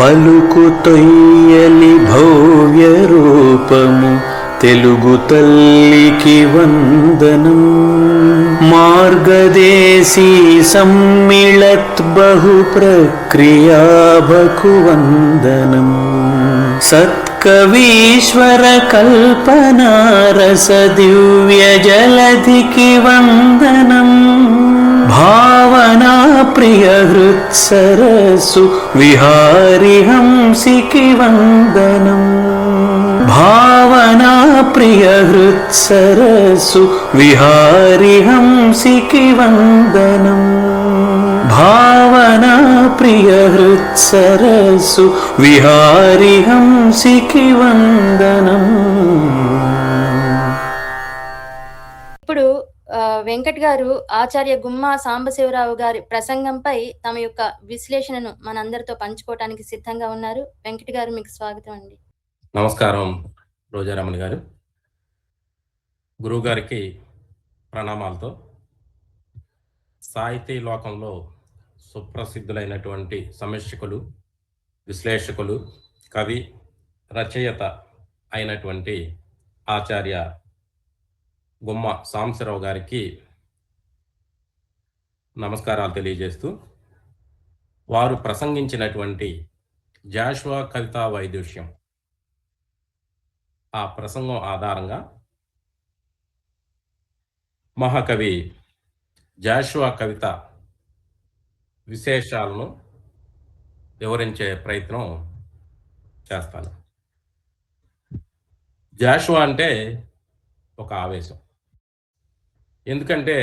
పలుకు తొయ్యలి భవ్య రూపము తెలుగు తల్లికి వందనం. మార్గదేశీ సమ్మిళత్ బహు ప్రక్రియాభకు వందనం. సత్కవీశ్వర కల్పనారస దివ్య జలధికి వందనం. భావనా ప్రియ హృత్సరసు విహారి హంసికి వందనం. భావనా ప్రియ హృత్సరసు విహారి హంసికి వందనం. భావనా ప్రియ హృత్సరసు విహారి హంసికి వందనం. ఇప్పుడు వెంకట్ గారు ఆచార్య గుమ్మా సాంబశివరావు గారి ప్రసంగంపై తమ యొక్క విశ్లేషణను మనందరితో పంచుకోవటానికి సిద్ధంగా ఉన్నారు. వెంకట్ గారు, మీకు స్వాగతం అండి. నమస్కారం రోజారమణి గారు. గురువు గారికి ప్రణామాలతో సాహితీ లోకంలో సుప్రసిద్ధులైనటువంటి సమీక్షకులు, విశ్లేషకులు, కవి, రచయిత అయినటువంటి ఆచార్య గుమ్మ సాంబశివరావు గారికి నమస్కారాలు తెలియజేస్తూ, వారు ప్రసంగించినటువంటి జాషువా కవితా వైదుష్యం ఆ ప్రసంగం ఆధారంగా మహాకవి జాషువా కవిత విశేషాలను వివరించే ప్రయత్నం చేస్తాను. జాషువా అంటే ఒక ఆవేశం. ఎందుకంటే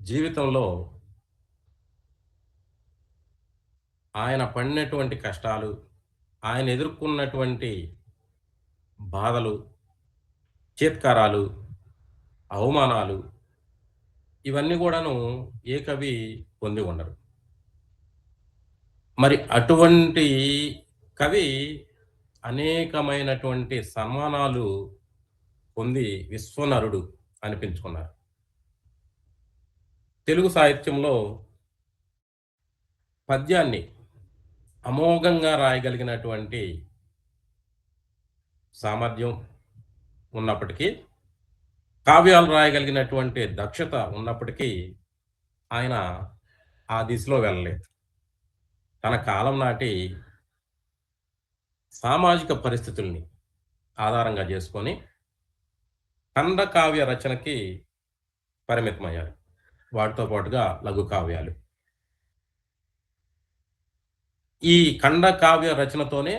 జీవితంలో ఆయన పడినటువంటి కష్టాలు, ఆయన ఎదుర్కొన్నటువంటి బాధలు, చేత్కారాలు, అవమానాలు, ఇవన్నీ కూడాను ఏ కవి పొంది ఉండరు. మరి అటువంటి కవి అనేకమైనటువంటి సన్మానాలు పొంది విశ్వనరుడు అనిపించుకున్నారు. తెలుగు సాహిత్యంలో పద్యాన్ని అమోఘంగా రాయగలిగినటువంటి సామర్థ్యం ఉన్నప్పటికీ, కావ్యాలు రాయగలిగినటువంటి దక్షత ఉన్నప్పటికీ ఆయన ఆ దిశలో వెళ్ళలేదు. తన కాలం నాటి సామాజిక పరిస్థితుల్ని ఆధారంగా చేసుకొని ఖండ కావ్య రచనకి పరిమితమయ్యారు. వాటితో పాటుగా లఘు కావ్యాలు. ఈ ఖండ కావ్య రచనతోనే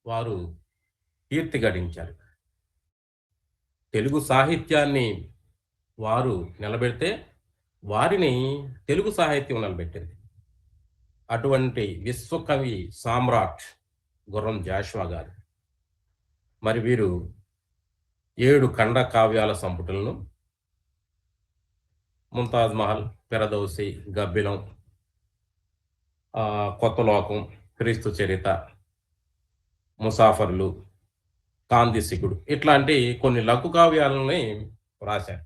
వారు కీర్తి గడించారు. తెలుగు సాహిత్యాన్ని వారు నిలబెడితే వారిని తెలుగు సాహిత్యం నిలబెట్టింది. అటువంటి విశ్వకవి సామ్రాట్ గుర్రం జాషువా గారు. మరి వీరు 7 ఖండ కావ్యాల సంపుటలను ముంతాజ్ మహల్, పెరదౌసి, గబ్బిలం, కొత్త లోకం, క్రీస్తు చరిత, ముసాఫర్లు, కాంతిసికుడు ఇట్లాంటి కొన్ని లఘు కావ్యాలని రాశారు.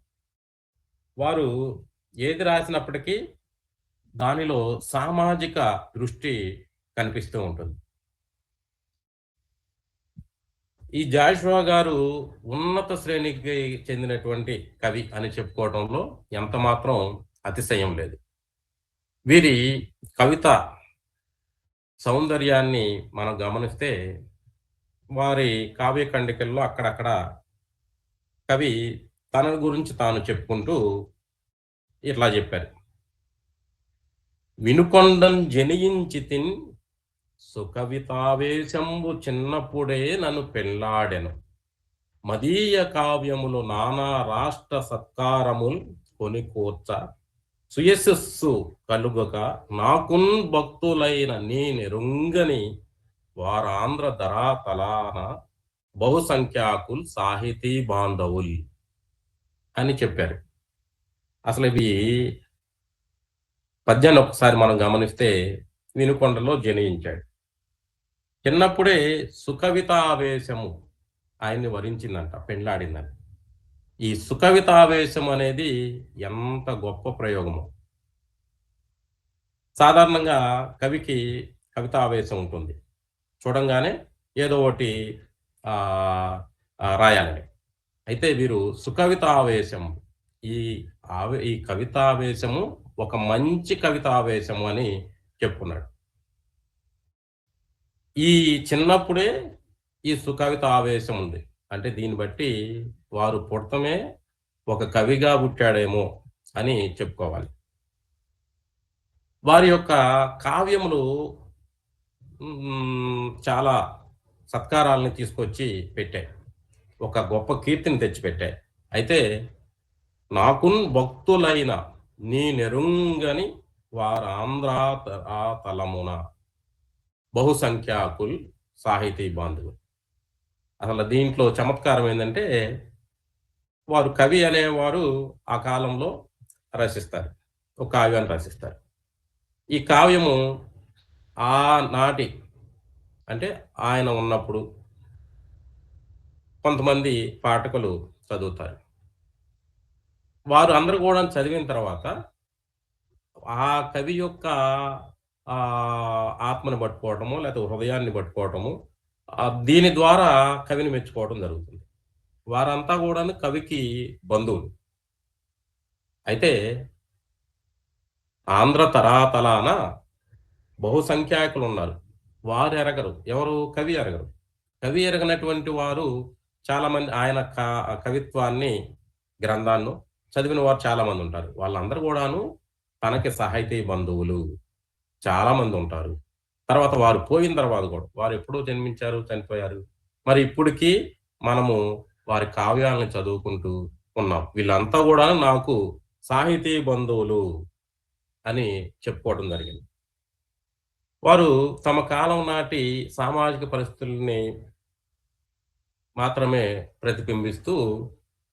వారు ఏది రాసినప్పటికీ దానిలో సామాజిక దృష్టి కనిపిస్తూ ఉంటుంది. ఈ జాషువా గారు ఉన్నత శ్రేణికి చెందినటువంటి కవి అని చెప్పుకోవడంలో ఎంత మాత్రం అతిశయం లేదు. వీరి కవిత సౌందర్యాన్ని మనం గమనిస్తే వారి కావ్య ఖండికల్లో అక్కడక్కడ కవి తన గురించి తాను చెప్పుకుంటూ ఇట్లా చెప్పారు. వినుకొండం జనియించితిన్ సుకవితావేశంబు చిన్నప్పుడే నన్ను పెళ్ళాడెను. మదీయ కావ్యములు నానా రాష్ట్ర సత్కారముల్ కొనికూర్చ సుయశస్సు కలుగక నాకున్ భక్తులైన నీ నెరుంగని వారాంధ్ర ధరాతలాన బహుసంఖ్యాకుల్ సాహితీ బాంధవుల్ అని చెప్పారు. అసలు ఇవి పద్యాన్ని ఒకసారి మనం గమనిస్తే వినుకొండలో జనించాడు. చిన్నప్పుడే సుకవితావేశము ఆయన్ని వరించిందంట, పెళ్ళాడిందంట. ఈ సుకవితావేశం అనేది ఎంత గొప్ప ప్రయోగము. సాధారణంగా కవికి కవితావేశం ఉంటుంది. చూడంగానే ఏదో ఒకటి రాయాలని. అయితే వీరు సుకవితావేశం, ఈ ఈ కవితావేశము ఒక మంచి కవితావేశము అని చెప్పుకున్నాడు. ఈ చిన్నప్పుడే ఈ సుకవితావేశం ఉంది. అంటే దీన్ని బట్టి వారు పుడతమే ఒక కవిగా పుట్టాడేమో అని చెప్పుకోవాలి. వారి యొక్క కావ్యములు చాలా సత్కారాలని తీసుకొచ్చి పెట్టాయి. ఒక గొప్ప కీర్తిని తెచ్చిపెట్టాయి. అయితే నాకున్ భక్తులైన నీ నెరుంగని వారాంధ్రా తలమున బహుసంఖ్యాకుల్ సాహితీ బాంధవులు. అసలు దీంట్లో చమత్కారం ఏంటంటే, వారు కవి అనేవారు ఆ కాలంలో రచిస్తారు, ఒక కావ్యాన్ని రచిస్తారు. ఈ కావ్యము ఆనాటి అంటే ఆయన ఉన్నప్పుడు కొంతమంది పాఠకులు చదువుతారు. వారు అందరూ కూడా చదివిన తర్వాత ఆ కవి యొక్క ఆత్మను పట్టుకోవటము, లేకపోతే హృదయాన్ని పట్టుకోవటము, దీని ద్వారా కవిని మెచ్చుకోవడం జరుగుతుంది. వారంతా కూడా కవికి బంధువులు. అయితే ఆంధ్ర తరాతలాన బహుసంఖ్యాకులు ఉన్నారు. వారు ఎరగరు, ఎవరు కవి ఎరగరు. కవి ఎరగనటువంటి వారు చాలామంది ఆయన కవిత్వాన్ని, గ్రంథాన్ని చదివిన వారు చాలామంది ఉంటారు. వాళ్ళందరూ కూడాను తనకి సాహితీ బంధువులు చాలామంది ఉంటారు. తర్వాత వారు పోయిన తర్వాత కూడా, వారు ఎప్పుడో జన్మించారు, చనిపోయారు. మరి ఇప్పటికీ మనము వారి కావ్యాలను చదువుకుంటూ ఉన్నాం. వీళ్ళంతా కూడా నాకు సాహితీ బంధువులు అని చెప్పుకోవడం జరిగింది. వారు తమ కాలం నాటి సామాజిక పరిస్థితుల్ని మాత్రమే ప్రతిబింబిస్తూ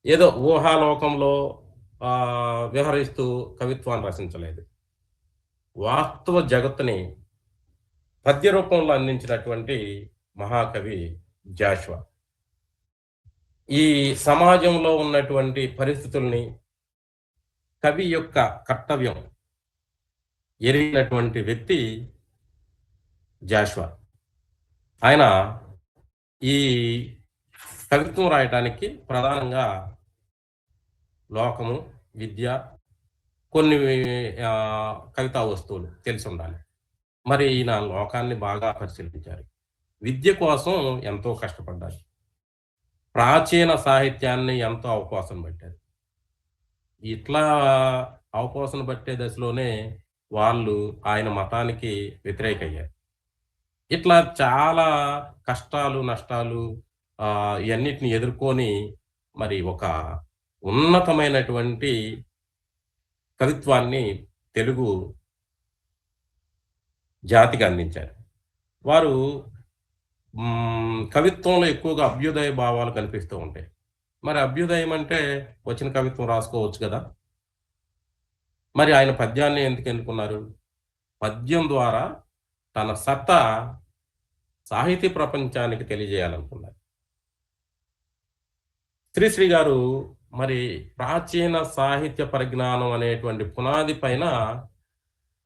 ఏదో ఊహాలోకంలో వ్యవహరిస్తూ కవిత్వాన్ని రచించలేదు. వాస్తవ జగత్తుని పద్య రూపంలో అందించినటువంటి మహాకవి జాషువా. ఈ సమాజంలో ఉన్నటువంటి పరిస్థితుల్ని, కవి యొక్క కర్తవ్యం ఎరిగినటువంటి వ్యక్తి జాషువా. ఆయన ఈ కవిత్వం రాయటానికి ప్రధానంగా లోకము, విద్య, కొన్ని కవితా వస్తువులు తెలిసి ఉండాలి. మరి ఈయన లోకాన్ని బాగా పరిశీలించారు. విద్య కోసం ఎంతో కష్టపడ్డారు. ప్రాచీన సాహిత్యాన్ని ఎంతో అవకాశం పట్టారు. ఇట్లా అవకాశం పట్టే దశలోనే వాళ్ళు ఆయన మతానికి వ్యతిరేకయ్యారు. ఇట్లా చాలా కష్టాలు, నష్టాలు ఇవన్నిటిని ఎదుర్కొని మరి ఒక ఉన్నతమైనటువంటి కవిత్వాన్ని తెలుగు జాతికి అందించారు. వారు కవిత్వంలో ఎక్కువగా అభ్యుదయ భావాలు కనిపిస్తూ ఉంటాయి. మరి అభ్యుదయం అంటే వచ్చిన కవిత్వం రాసుకోవచ్చు కదా. మరి ఆయన పద్యాన్ని ఎందుకు ఎన్నుకున్నారు? పద్యం ద్వారా తన సత్తా సాహితీ ప్రపంచానికి తెలియజేయాలనుకున్నారు. శ్రీశ్రీ గారు మరి ప్రాచీన సాహిత్య పరిజ్ఞానం అనేటువంటి పునాది పైన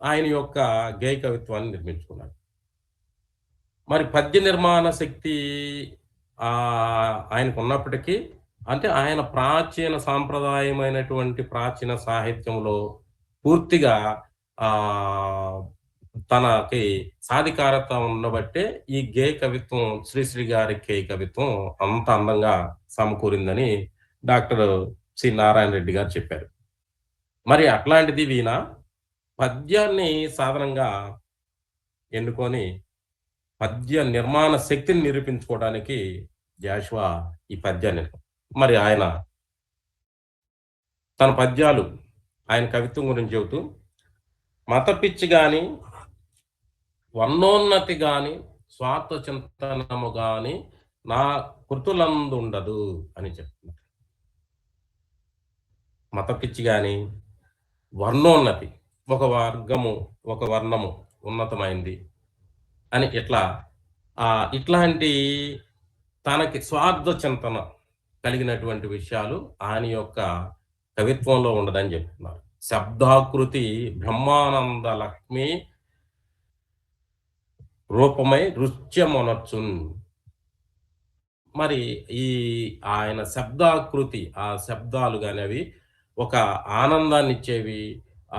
ఆయన యొక్క గేయ కవిత్వాన్ని నిర్మించుకున్నాడు. మరి పద్య నిర్మాణ శక్తి ఆయనకు ఉన్నప్పటికీ, అంటే ఆయన ప్రాచీన సాంప్రదాయమైనటువంటి ప్రాచీన సాహిత్యంలో పూర్తిగా తనకి సాధికారత ఉండబట్టే ఈ గేయ కవిత్వం, శ్రీశ్రీ గారి గేయ కవిత్వం అంత అందంగా సమకూరిందని డాక్టర్ సి నారాయణ రెడ్డి గారు చెప్పారు. మరి అట్లాంటిది వీణ పద్యాన్ని సాధనంగా ఎన్నుకొని పద్య నిర్మాణ శక్తిని నిరూపించుకోవడానికి జాషువా ఈ పద్యాన్ని, మరి ఆయన తన పద్యాలు, ఆయన కవిత్వం గురించి చెబుతూ, మత పిచ్చి గాని, వర్ణోన్నతి గాని, స్వార్థ చింతనము గాని నా కృతులందుండదు అని చెప్తున్నారు. మత పిచ్చి గాని, వర్ణోన్నతి, ఒక వర్గము, ఒక వర్ణము ఉన్నతమైంది అని ఇట్లాంటి తనకి స్వార్థ చింతన కలిగినటువంటి విషయాలు ఆయన యొక్క కవిత్వంలో ఉండదని చెప్తున్నారు. శబ్దాకృతి బ్రహ్మానంద లక్ష్మి రూపమై నృత్యమొనర్చున్. మరి ఈ ఆయన శబ్దాకృతి, ఆ శబ్దాలు గాని అవి ఒక ఆనందాన్నిచ్చేవి.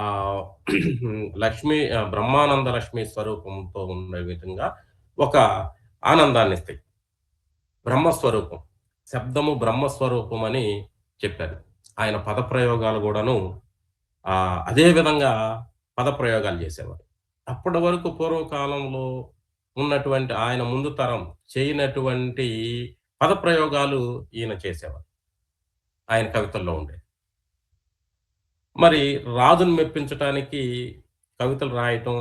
ఆహ్, బ్రహ్మానంద లక్ష్మి స్వరూపంతో ఉండే విధంగా ఒక ఆనందాన్నిస్తాయి. బ్రహ్మస్వరూపం. శబ్దము బ్రహ్మస్వరూపం అని చెప్పారు. ఆయన పదప్రయోగాలు గూడాను అదే విధంగా పదప్రయోగాలు చేసేవారు. అప్పటి వరకు పూర్వకాలంలో ఉన్నటువంటి ఆయన ముందు తరం చేయనటువంటి పదప్రయోగాలు ఈయన చేసేవారు. ఆయన కవితల్లో ఉండేవి. మరి రాజును మెప్పించటానికి కవితలు రాయటం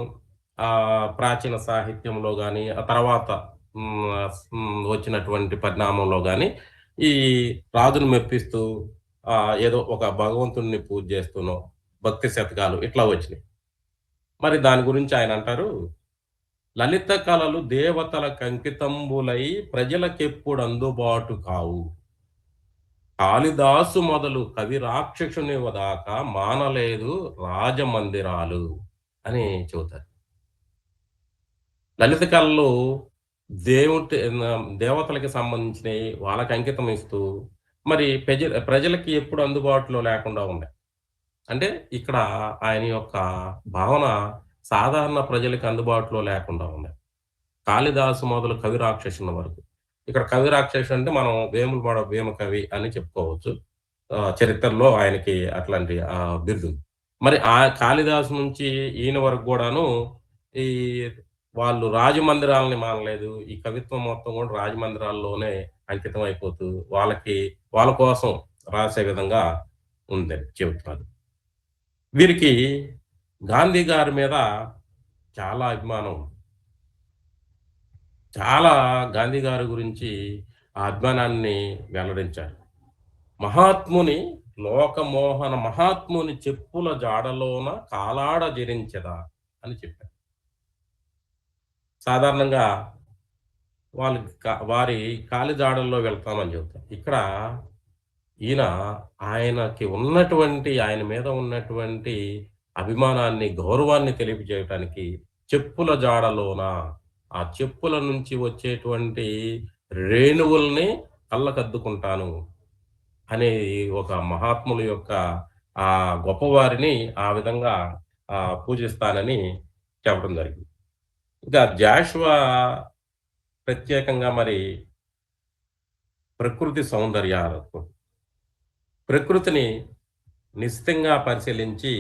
ప్రాచీన సాహిత్యంలో గాని, ఆ తర్వాత వచ్చినటువంటి పరిణామంలో గాని, ఈ రాజును మెప్పిస్తూ ఏదో ఒక భగవంతుడిని పూజ చేస్తూనో, భక్తి శతకాలు ఇట్లా వచ్చినాయి. మరి దాని గురించి ఆయన అంటారు, లలిత కళలు దేవతల కంకితంబులై ప్రజలకెప్పుడు అందుబాటు కావు. కాళిదాసు మొదలు కవి రాక్షసుని దాకా మానలేదు రాజమందిరాలు అని చెబుతారు. లలిత కళలు దేవతలకి సంబంధించినవి వాళ్ళకి అంకితం ఇస్తూ మరి ప్రజలకి ఎప్పుడు అందుబాటులో లేకుండా ఉన్నాయి. అంటే ఇక్కడ ఆయన యొక్క భావన సాధారణ ప్రజలకి అందుబాటులో లేకుండా ఉన్నాయి. కాళిదాసు మొదలు కవి రాక్షసుని వరకు. ఇక్కడ కవి రాక్షసుడు అంటే మనం వేములవాడ వేమ కవి అని చెప్పుకోవచ్చు. చరిత్రలో ఆయనకి అట్లాంటి బిరుదు. మరి ఆ కాళిదాసు నుంచి ఈయన వరకు కూడాను ఈ వాళ్ళు రాజమందిరాలని మానలేదు. ఈ కవిత్వం మొత్తం కూడా రాజమందిరాల్లోనే అంకితం అయిపోతూ వాళ్ళ కోసం రాసే విధంగా ఉందని చెబుతున్నారు. వీరికి గాంధీ గారి మీద చాలా అభిమానం. చాలా గాంధీ గారి గురించి ఆ అభిమానాన్ని వెల్లడించారు. లోకమోహన మహాత్ముని చెప్పుల జాడలోన కాలాడ జరించదా అని చెప్పారు. సాధారణంగా వారి కాలి జాడల్లో వెళ్తామని చెబుతారు. ఇక్కడ ఆయన మీద ఉన్నటువంటి అభిమానాన్ని, గౌరవాన్ని తెలియజేయటానికి చెప్పుల జాడలోన, ఆ చెప్పుల నుంచి వచ్చేటువంటి రేణువుల్ని కళ్ళకద్దుకుంటాను అనే ఒక మహాత్ముల యొక్క ఆ గొప్పవారిని ఆ విధంగా పూజిస్తానని చెప్పడం జరిగింది. ఇంకా జాషువా ప్రత్యేకంగా మరి ప్రకృతి సౌందర్యాలకు, ప్రకృతిని నిశ్చితంగా పరిశీలించి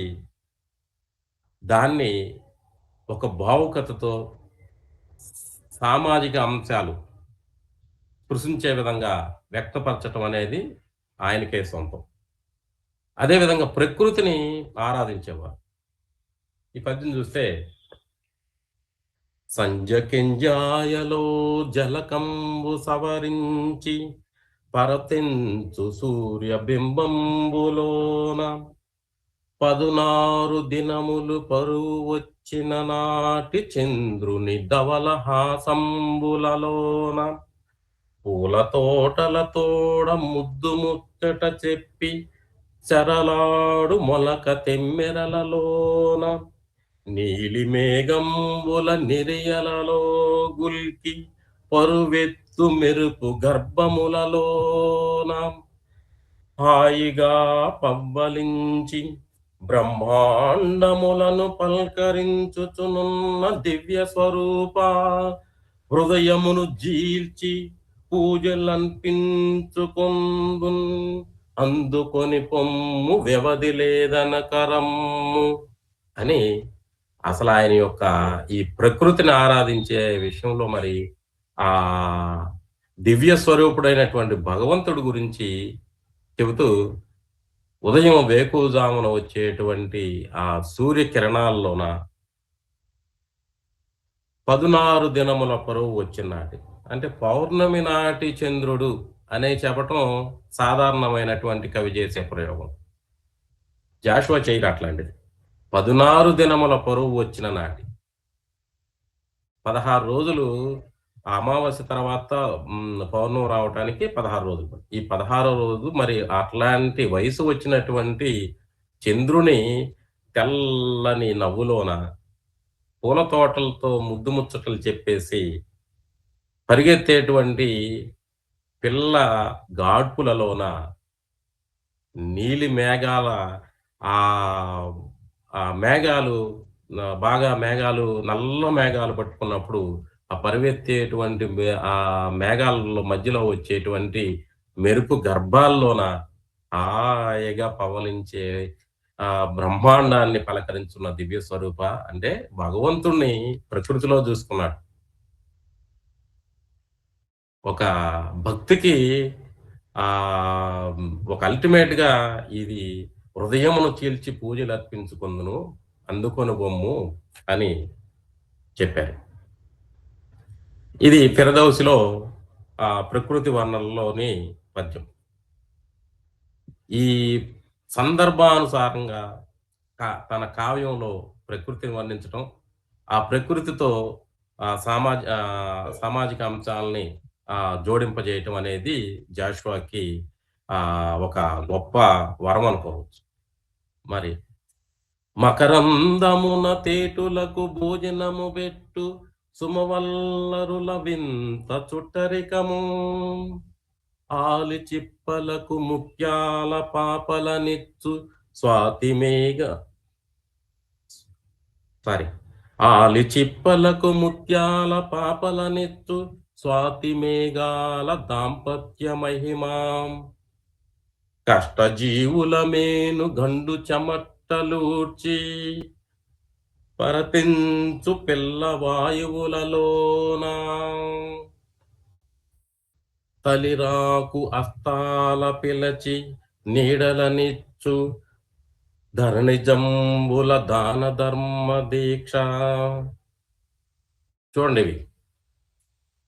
దాన్ని ఒక భావుకతతో సామాజిక అంశాలు స్పృశించే విధంగా వ్యక్తపరచటం అనేది ఆయనకే సొంతం. అదేవిధంగా ప్రకృతిని ఆరాధించేవారు. ఈ పద్యం చూస్తే సంజకింజాయలో జలకంబు సవరించి పరతించు సూర్యబింబంబులోన 16 దినములు పరువు వచ్చిన నాటి చంద్రుని ధవలహాసంబులలోన పూల తోటలతోడ ముద్దు ముచ్చట చెప్పి చరలాడు మొలక తెమ్మెరలలోన నీలి మేఘంబుల నిరియలలో గుల్కి పరువెత్తు మెరుపు గర్భములలోన హాయిగా పవ్వలించి బ్రహ్మాండములను పల్కరించుచునున్న దివ్య స్వరూప హృదయమును జీల్చి పూజలన్పించుకొందు అందుకొని పొమ్ము వ్యవధి లేదనకరమ్ము అని అసలు ఆయన యొక్క ఈ ప్రకృతిని ఆరాధించే విషయంలో మరి ఆ దివ్య స్వరూపుడైనటువంటి భగవంతుడి గురించి చెబుతూ ఉదయం వేకువజామున వచ్చేటువంటి ఆ సూర్యకిరణాల్లోన 16 దినముల పరువు వచ్చిన నాటి, అంటే పౌర్ణమి నాటి చంద్రుడు అనే చెప్పటం సాధారణమైనటువంటి కవి చేసే ప్రయోగం. జాషువా చేయరు అట్లాంటిది. 16 దినముల పరువు వచ్చిన నాటి, 16 రోజులు అమావాస్య తర్వాత పౌర్ణమి రావటానికి 16 రోజులు. ఈ 16వ రోజు మరి అట్లాంటి వయసు వచ్చినటువంటి చంద్రుని తెల్లని నవ్వులోన పూల తోటలతో ముద్దు ముచ్చటలు చెప్పేసి పరిగెత్తేటువంటి పిల్ల గాడ్పులలోన నీలి మేఘాల ఆహ్, ఆ మేఘాలు బాగా మేఘాలు నల్ల మేఘాలు పట్టుకున్నప్పుడు ఆ పరిగెత్తేటువంటి ఆ మేఘాలలో మధ్యలో వచ్చేటువంటి మెరుపు గర్భాల్లోన హాయిగా పవళించే బ్రహ్మాండాన్ని పలకరించున్న దివ్య స్వరూప అంటే భగవంతుణ్ణి ప్రకృతిలో చూసుకున్నాడు. ఒక భక్తికి ఒక అల్టిమేట్‌గా ఇది హృదయమును చీల్చి పూజలర్పించుకొందును అందుకొను బొమ్ము అని చెప్పారు. ఇది ఫిరదౌసిలో ప్రకృతి వర్ణనలోని పద్యం. ఈ సందర్భానుసారంగా తన కావ్యంలో ప్రకృతిని వర్ణించటం, ఆ ప్రకృతితో సామాజిక అంశాలని జోడింపజేయటం అనేది జాషువాకి ఒక గొప్ప వరం అనుకోవచ్చు. మరి మకరందమున తేటులకు భోజనము బెట్టు సుమవల్లరుల వింత చుట్టరికము ఆలి చిప్పలకు ముత్యాల పాపలనిచ్చు స్వాతిమేఘ ఆలి చిప్పలకు ముత్యాల పాపలనిచ్చు స్వాతి మేఘాల దాంపత్య మహిమాం కష్టజీవుల మేను గండు చెమట్టలూర్చి పరతించు పిల్ల వాయువులలోనా తలిరాకు అస్తాల పిలచి నీడలనిచ్చు ధరణి జంబుల దాన ధర్మ దీక్ష. చూడండి, ఇవి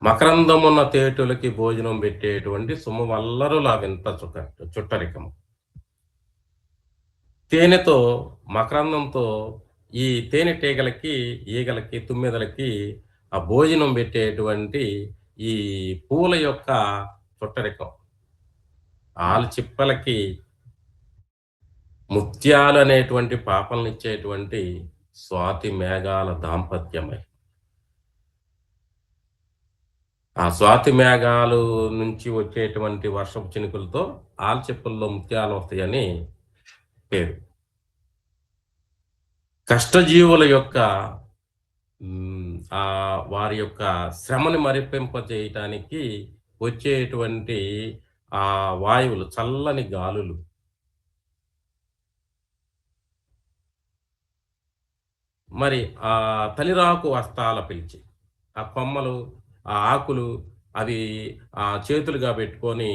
మకరందమున్న తేటులకి భోజనం పెట్టేటువంటి సుమవల్లరుల వింత చుట్టరికము. తేనెతో మకరందంతో ఈ తేనెటీగలకి, ఈగలకి, తుమ్మెదలకి ఆ భోజనం పెట్టేటువంటి ఈ పూల యొక్క చుట్టరికం. ఆల్చిప్పలకి ముత్యాలు అనేటువంటి పాపలనిచ్చేటువంటి స్వాతి మేఘాల దాంపత్యమై, ఆ స్వాతి మేఘాలు నుంచి వచ్చేటువంటి వర్షపు చినుకులతో ఆల్చిప్పల్లో ముత్యాలు వస్తాయని పేరు. కష్టజీవుల యొక్క వారి యొక్క శ్రమని మరిపింపజేయటానికి వచ్చేటువంటి ఆ వాయువులు, చల్లని గాలులు. మరి ఆ తలిరాకు హస్తాల పిలిచి, ఆ కొమ్మలు, ఆ ఆకులు అవి చేతులుగా పెట్టుకొని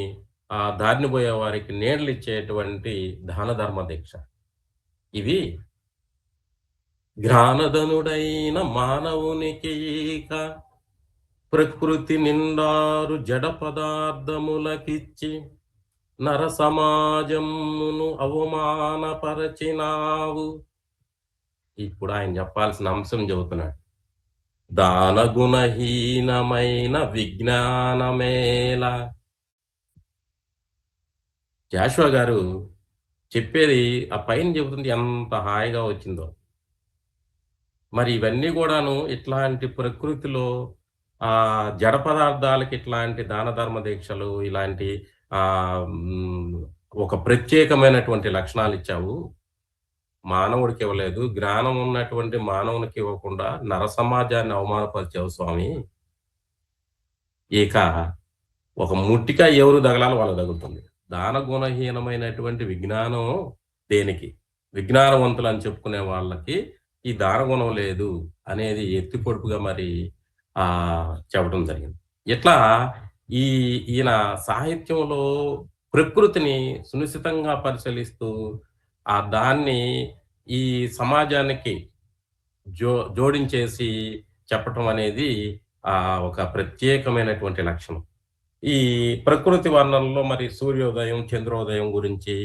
దారిని పోయే వారికి నీడలు ఇచ్చేటువంటి దాన ధర్మ దీక్ష. ఇవి జ్ఞానధనుడైన మానవునికి ప్రకృతి నిండారు జడ పదార్థములకిచ్చి నర సమాజమును అవమానపరచినావు. ఇప్పుడు ఆయన చెప్పాల్సిన అంశం చెబుతున్నాడు. దానగుణహీనమైన విజ్ఞానమేల. జాషువా గారు చెప్పేది ఆ పైన చెబుతుంది ఎంత హాయిగా వచ్చిందో. మరి ఇవన్నీ కూడాను ఇట్లాంటి ప్రకృతిలో జడ పదార్థాలకి ఇట్లాంటి దాన ధర్మ దీక్షలు, ఇలాంటి ఒక ప్రత్యేకమైనటువంటి లక్షణాలు ఇచ్చావు. మానవుడికి ఇవ్వలేదు, జ్ఞానం ఉన్నటువంటి మానవునికి ఇవ్వకుండా నర సమాజాన్ని అవమానపరిచావు స్వామి. ఇక ఒక ముట్టిక ఎవరు తగలాలో వాళ్ళు తగులుతుంది. దాన గుణహీనమైనటువంటి విజ్ఞానం దేనికి? విజ్ఞానవంతులు అని చెప్పుకునే వాళ్ళకి ఈ దానగుణం లేదు అనేది ఎత్తి పొడుపుగా మరి చెప్పడం జరిగింది. ఇట్లా ఈయన సాహిత్యంలో ప్రకృతిని సునిశ్చితంగా పరిశీలిస్తూ దాన్ని ఈ సమాజానికి జోడించేసి చెప్పటం అనేది ఒక ప్రత్యేకమైనటువంటి లక్షణం. ఈ ప్రకృతి వర్ణనలో మరి సూర్యోదయం, చంద్రోదయం గురించి,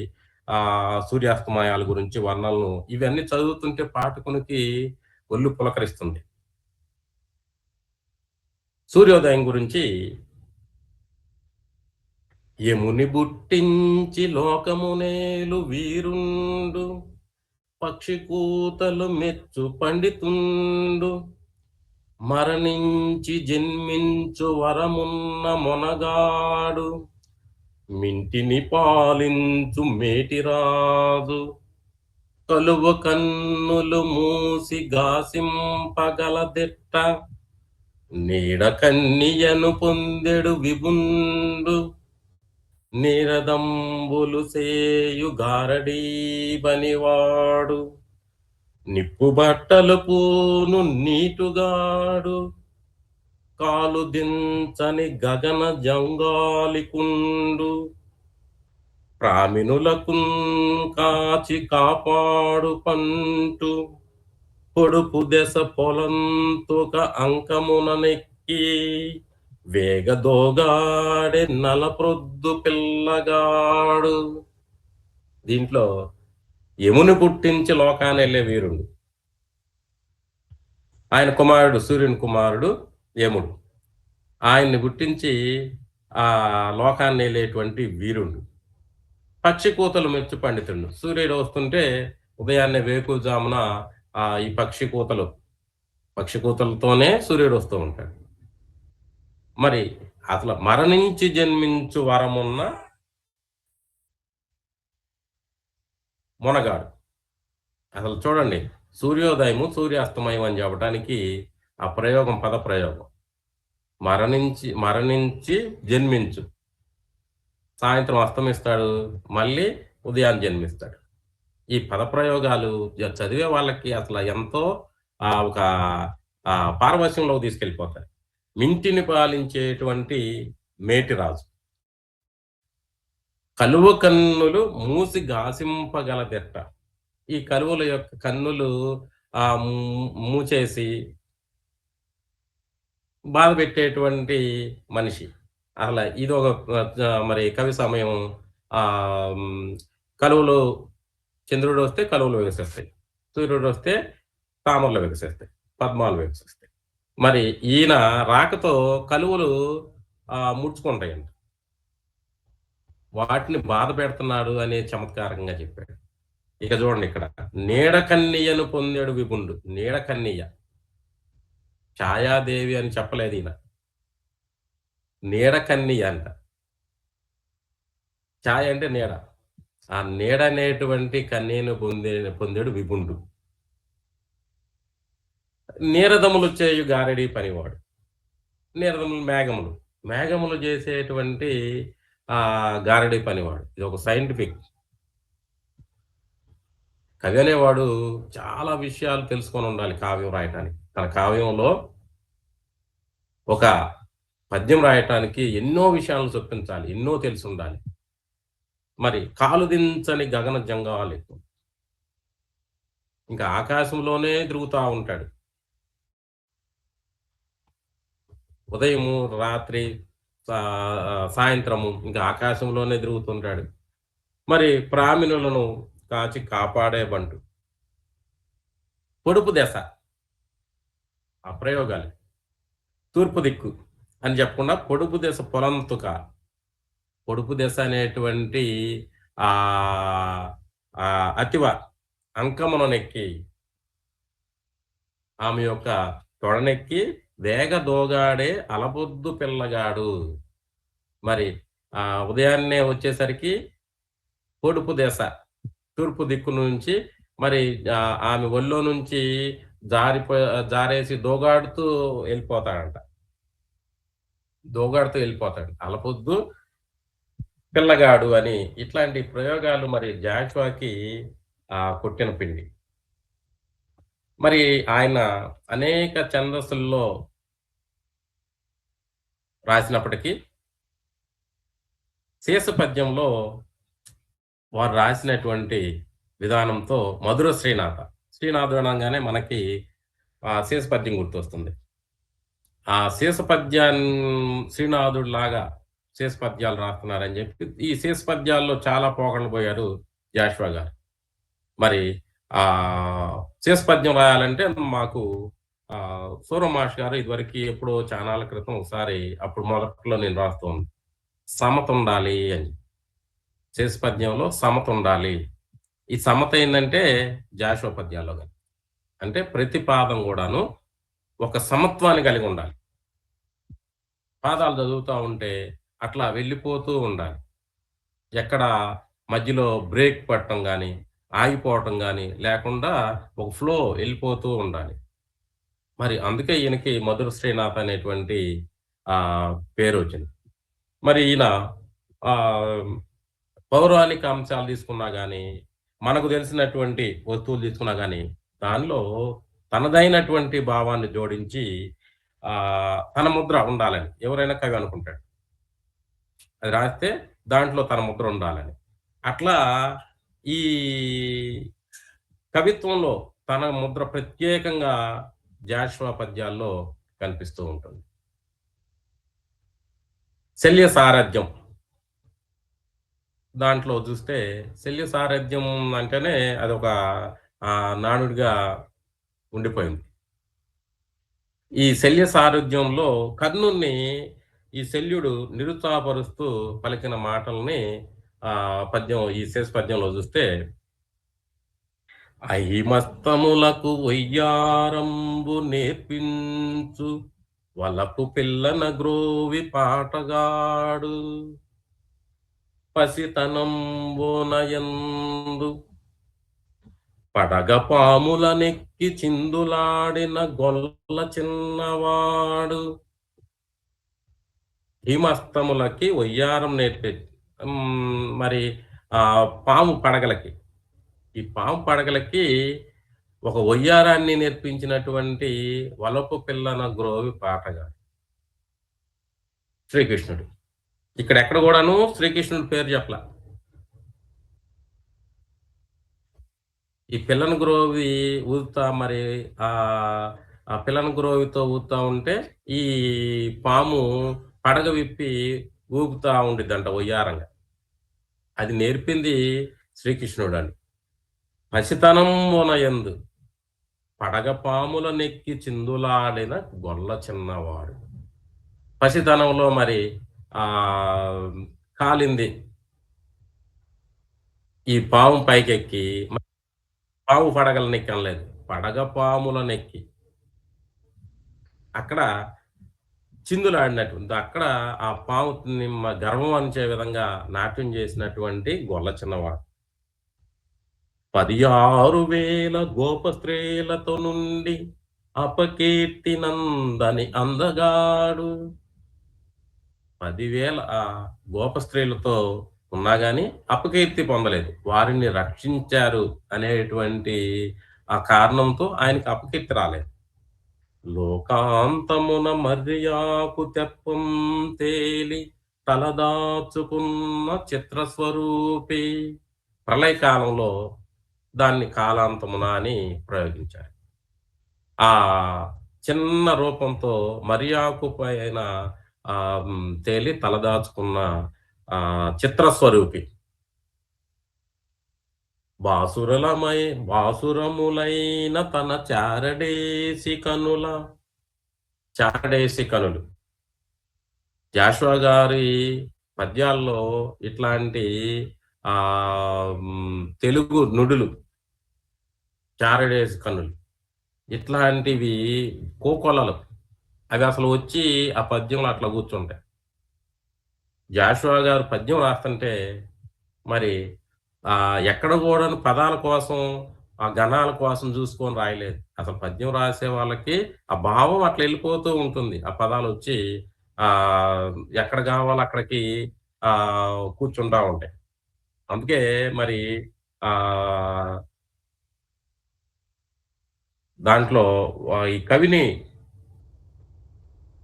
సూర్యాస్తమయాల గురించి వర్ణనలు ఇవన్నీ చదువుతుంటే పాఠకునికి ఒళ్ళు పులకరిస్తుంది. సూర్యోదయం గురించి, యముని బుట్టించి లోకమునేలు వీరుండు పక్షి కూతలు మెచ్చు పండితుండు, మరణించి జన్మించు వరమున్న మొనగాడు, మింటిని పాలించు మేటిరాజు, కలువ కన్నులు మూసి గాసింపగలదెట్ట, నీడ కన్నియను పొందెడు విభుండు, నీరదంబులు సేయు గారడీ బనివాడు, నిప్పు బట్టలు పూను నీటుగాడు, కాలు దించని గగన జంగాలికుండు, ప్రామినులకు కాచి కాపాడు పంటు, పొడుపు దెస పొలంతుక అంకముననెక్కి, వేగదోగాడే నలప్రొద్దు పిల్లగాడు. దీంట్లో యముని పుట్టించి లోకాన్ని వెళ్ళే వీరుడు, ఆయన కుమారుడు సూర్యుని కుమారుడు యముడు, ఆయన్ని పుట్టించి ఆ లోకాన్ని వెళ్ళేటువంటి వీరుడు. పక్షి కూతలు మెచ్చు పండితుడు, సూర్యుడు వస్తుంటే ఉదయాన్నే వేకుజామున ఈ పక్షి కూతలతోనే సూర్యుడు వస్తూ ఉంటాడు. మరి అసలు మరణించి జన్మించు వరమున్న మొనగాడు. అసలు చూడండి, సూర్యోదయము సూర్యాస్తమయం అని చెప్పడానికి ఆ ప్రయోగం పద ప్రయోగం. మరణించి జన్మించు, సాయంత్రం అస్తమిస్తాడు, మళ్ళీ ఉదయాన్ని జన్మిస్తాడు. ఈ పదప్రయోగాలు చదివే వాళ్ళకి అసలు ఎంతో ఒక పారవశ్యంలో తీసుకెళ్ళిపోతాయి. మింటిని పాలించేటువంటి మేటిరాజు, కలువ కన్నులు మూసి గాసింపగలదెట్ట. ఈ కలువల యొక్క కన్నులు మూచేసి బాధ పెట్టేటువంటి మనిషి. అలా ఇది ఒక మరి కవి సమయం. కలువలు, చంద్రుడు వస్తే కలువలు వికసిస్తాయి, సూర్యుడు వస్తే తామరలు వికసిస్తాయి, పద్మాలు వికసిస్తాయి. మరి ఈయన రాకతో కలువలు ముడుచుకుంటాయండి, వాటిని బాధ పెడుతున్నాడు అనే చమత్కారంగా చెప్పాడు. ఇక చూడండి, ఇక్కడ నీడ కన్నియను పొందాడు విభుండు. నీడ కన్నియ, ఛాయాదేవి అని చెప్పలేదు ఈయన, నీడ కన్నియ అంట. ఛాయ అంటే నీడ, ఆ నీడ అనేటువంటి కన్యను పొందాడు విభుండు. నీరదములు చేయు గారడీ పనివాడు. నీరదములు మేఘములు చేసేటువంటి గారడీ పనివాడు. ఇది ఒక సైంటిఫిక్. కవి అనేవాడు చాలా విషయాలు తెలుసుకొని ఉండాలి కావ్యం రాయటానికి. తన కావ్యంలో ఒక పద్యం రాయటానికి ఎన్నో విషయాలను చొప్పించాలి, ఎన్నో తెలిసి ఉండాలి. మరి కాలు దించని గగన జంగాలు, ఇంకా ఆకాశంలోనే తిరుగుతూ ఉంటాడు. ఉదయము, రాత్రి, సాయంత్రము ఇంకా ఆకాశంలోనే తిరుగుతుంటాడు. మరి ప్రామినులను కాచి కాపాడే బంటు, పొడుపు దశ, ఆ ప్రయోగాలు. తూర్పు దిక్కు అని చెప్పకుండా పొడుపు దశ పొలంతుక. పొడుపు దశ అనేటువంటి అతివ అంకముననెక్కి, ఆమె యొక్క తొడనెక్కి వేగ దోగాడే అలపొద్దు పిల్లగాడు. మరి ఉదయాన్నే వచ్చేసరికి పొడుపు దశ, తూర్పు దిక్కు నుంచి మరి ఆమె ఒళ్ళో నుంచి జారేసి దోగాడుతూ వెళ్ళిపోతాడు. అలపొద్దు పిల్లగాడు అని. ఇట్లాంటి ప్రయోగాలు మరి జాషువాకి కొట్టిన పిండి. మరి ఆయన అనేక ఛందస్సుల్లో రాసినప్పటికీ శేష పద్యంలో వారు రాసినటువంటి విధానంతో మధుర శ్రీనాథుడు అనగానే మనకి శేష పద్యం గుర్తొస్తుంది. ఆ శేష పద్యాన్ని శ్రీనాథుడు లాగా శేష పద్యాలు రాస్తున్నారని చెప్పి ఈ శేష పద్యాల్లో చాలా పోగొండ పోయారు జాషువా గారు. మరి శేష పద్యం రాయాలంటే మాకు సూరమాష్ గారు ఇదివరకు ఎప్పుడో చానాల క్రితం ఒకసారి, అప్పుడు మొదట్లో నేను రాస్తుంది, సమత ఉండాలి అని. శేష పద్యంలో సమత ఉండాలి, ఈ సమత ఏందంటే జాషువా పద్యాల్లో గాని. అంటే ప్రతి పాదం గూడాను ఒక సమత్వాన్ని కలిగి ఉండాలి. పాదాలు చదువుతా ఉంటే అట్లా వెళ్ళిపోతూ ఉండాలి. ఎక్కడ మధ్యలో బ్రేక్ పట్టం గాని, ఆగిపోవటం గాని లేకుండా ఒక ఫ్లో ఎళ్ళిపోతూ ఉండాలి. మరి అందుకే ఈయనకి మధుర శ్రీనాథ్ అనేటువంటి పేరొచ్చింది. మరి ఈయన ఆహ్, పౌరాణిక అంశాలు తీసుకున్నా గాని, మనకు తెలిసినటువంటి వస్తువులు తీసుకున్నా గాని, దానిలో తనదైనటువంటి భావాన్ని జోడించి తన ముద్ర ఉండాలని ఎవరైనా కవి అనుకుంటాడు. అది రాస్తే దాంట్లో తన ముద్ర ఉండాలని. అట్లా ఈ కవిత్వంలో తన ముద్ర ప్రత్యేకంగా జాషువా పద్యాల్లో కనిపిస్తూ ఉంటుంది. శల్య సారథ్యం. దాంట్లో చూస్తే శల్య సారథ్యం అంటేనే అదొక నానుడిగా ఉండిపోయింది. ఈ శల్య సారథ్యంలో కర్ణుడిని ఈ శల్యుడు నిరుత్సాహపరుస్తూ పలికిన మాటల్ని పద్యం ఈ శేష పద్యంలో చూస్తే అహిమస్తములకు వయ్యారంబు నేర్పించు వలపు పిల్లన గ్రోవి పాటగాడు పసితనంబోనయందు పడగ పాముల నెక్కి చిందులాడిన గొల్ల చిన్నవాడు. హిమస్తములకి వయ్యారం నేర్పి మరి పాము పడగలకి ఈ పాము పడగలకి ఒక వయ్యారాన్ని నేర్పించినటువంటి వలపు పిల్లన గ్రోవి పాటగాడు శ్రీకృష్ణుడు. ఇక్కడ ఎక్కడ కూడాను శ్రీకృష్ణుడి పేరు చెప్పలా. ఈ పిల్లన గ్రోవి ఊదుతా మరి ఆ పిల్లన గ్రోవితో ఊదుతా ఉంటే ఈ పాము పడగ విప్పి ఊపుతా ఉండిద్దంట వయ్యారంగా. అది నేర్పింది శ్రీకృష్ణుడు అని. పసితనం యందు పడగ పాముల నెక్కి చిందులాడిన గొల్ల చిన్నవాడు. పసితనంలో మరి కాలింది ఈ పాము పైకెక్కి, పాము పడగల నెక్కి అనలేదు, పడగ పాముల నెక్కి అక్కడ చిందులాడినటువంటి అక్కడ ఆ పాముని గర్వం అనిచే విధంగా నాట్యం చేసినటువంటి గొల్ల చిన్నవాడు. 16,000 గోప స్త్రీలతో నుండి అపకీర్తి నందని అందగాడు. 10,000 గోప స్త్రీలతో ఉన్నా గాని అపకీర్తి పొందలేదు. వారిని రక్షించారు అనేటువంటి ఆ కారణంతో ఆయనకి అపకీర్తి రాలేదు. లోకాంతమున మర్యాకు తెప్పం తేలి తలదాచుకున్న చిత్రస్వరూపి. ప్రళయకాలంలో దాన్ని కాలాంతమున అని ప్రయోగించారు. ఆ చిన్న రూపంతో మర్యాకు పైన తేలి తలదాచుకున్న చిత్రస్వరూపి. బాసురములైన తన చారడేసి కనులు. జాషువా గారి పద్యాల్లో ఇట్లాంటి తెలుగు నుడులు, చారడేసి కనులు ఇట్లాంటివి కోకొల్లలు అవి అసలు వచ్చి ఆ పద్యంలో అట్లా కూర్చుంటాయి. జాషువా గారు పద్యం రాస్తుంటే మరి ఎక్కడ కూడా పదాల కోసం ఆ గణాల కోసం చూసుకొని రాయలేదు. అసలు పద్యం రాసే వాళ్ళకి ఆ భావం అట్లా వెళ్ళిపోతూ ఉంటుంది. ఆ పదాలు వచ్చి ఎక్కడ కావాలో అక్కడికి కూర్చుంటా ఉంటాయి. అందుకే మరి దాంట్లో ఈ కవిని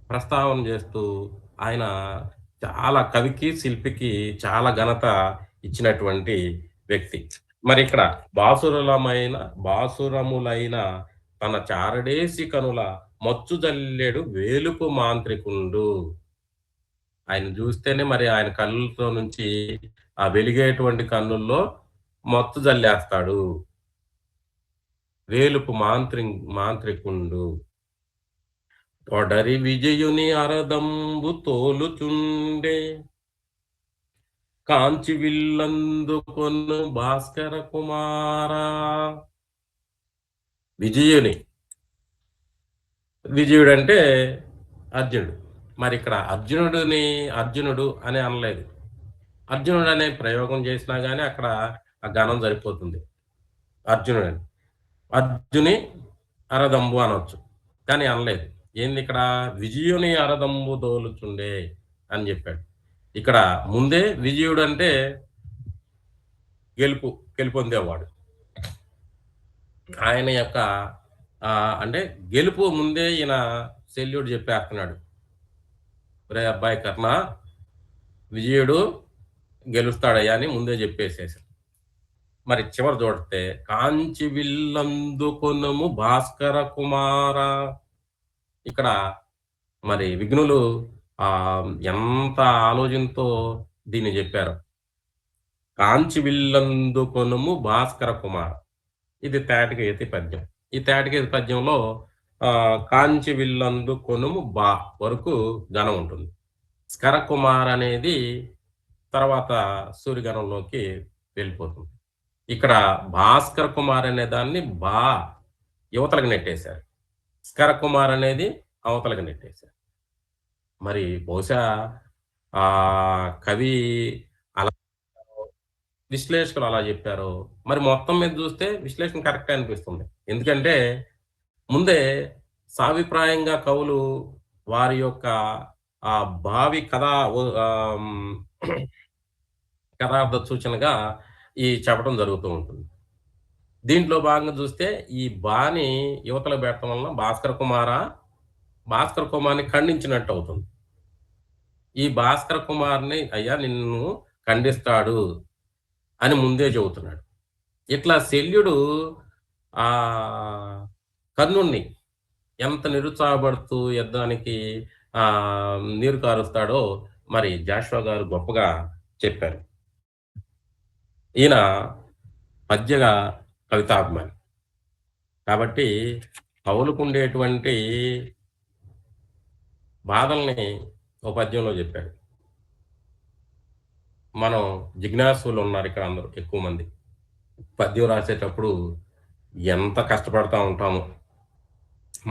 ప్రస్తావన చేస్తూ ఆయన చాలా కవికి శిల్పికి చాలా ఘనత ఇచ్చినటువంటి వ్యక్తి. మరి ఇక్కడ బాసురములైన తన చారడేసి కనుల మచ్చు జల్లెడు వేలుపు మాంత్రికుండు. ఆయన చూస్తేనే మరి ఆయన కళ్ళతో నుంచి ఆ వెలిగేటువంటి కన్నుల్లో మత్తు జల్లేస్తాడు. వేలుపు మాంత్రికుండు. పొడరి విజయుని అరదంబు తోలుచుండే. కాంచి విల్లందుకొను భాస్కర కుమారా. విజయుడు అంటే అర్జునుడు. మరి ఇక్కడ అర్జునుడు అని అనలేదు. అర్జునుడు అనే ప్రయోగం చేసినా గానీ అక్కడ ఆ గణం సరిపోతుంది. అర్జునుడని. అర్జుని అరదంబు అనొచ్చు. కానీ అనలేదు. ఏంది ఇక్కడ? విజయుని అరదంబు దోలుచుండే అని చెప్పాడు. ఇక్కడ ముందే విజయుడు అంటే గెలుపొందేవాడు. ఆయన యొక్క అంటే గెలుపు ముందే ఈయన శల్యుడు చెప్పేస్తున్నాడు. రే అబ్బాయి కర్ణ, విజయుడు గెలుస్తాడయ్యా అని ముందే చెప్పేసేసాడు. మరి చివరి చూడితే కాంచి విల్లందుకొనుము భాస్కర కుమార. ఇక్కడ మరి విఘ్నులు ఎంత ఆలోచనతో దీన్ని చెప్పారు. కాంచి విల్లందుకొనుము భాస్కర కుమార. ఇది తేటగేతి పద్యం. ఈ తేటగేతి పద్యంలో కాంచి విల్లందుకొనుము బా వరకు గణం ఉంటుంది. స్కర కుమార్ అనేది తర్వాత సూర్యగణంలోకి వెళ్ళిపోతుంది. ఇక్కడ భాస్కర కుమార్ అనే దాన్ని బా యువతలకు నెట్టేశారు. స్కర కుమార్ అనేది అవతలకు నెట్టేశారు. మరి బహుశా కవి అలా, విశ్లేషకులు అలా చెప్పారు. మరి మొత్తం మీద చూస్తే విశ్లేషణ కరెక్ట్ అనిపిస్తుంది. ఎందుకంటే ముందే సాభిప్రాయంగా కవులు వారి యొక్క భావి కథార్థ సూచనగా ఈ చెప్పడం జరుగుతూ ఉంటుంది. దీంట్లో భాగంగా చూస్తే ఈ బాని యువతలో పెట్టడం వలన భాస్కర కుమార్ని ఖండించినట్టు అవుతుంది. ఈ భాస్కర కుమార్ని అయ్యా నిన్ను ఖండిస్తాడు అని ముందే చెబుతున్నాడు. ఇట్లా శల్యుడు కర్ణుణ్ణి ఎంత నిరుత్సాహపడుతూ యుద్ధానికి నీరు కారుస్తాడో మరి జాషువా గారు గొప్పగా చెప్పారు. ఈయన పద్యగా కవితాభిమాని కాబట్టి కవులుకుండేటువంటి బాధల్ని ఓ పద్యంలో చెప్పాడు. మనం జిజ్ఞాసులు ఉన్నారు ఇక్కడ అందరూ ఎక్కువ మంది. పద్యం రాసేటప్పుడు ఎంత కష్టపడతా ఉంటామో.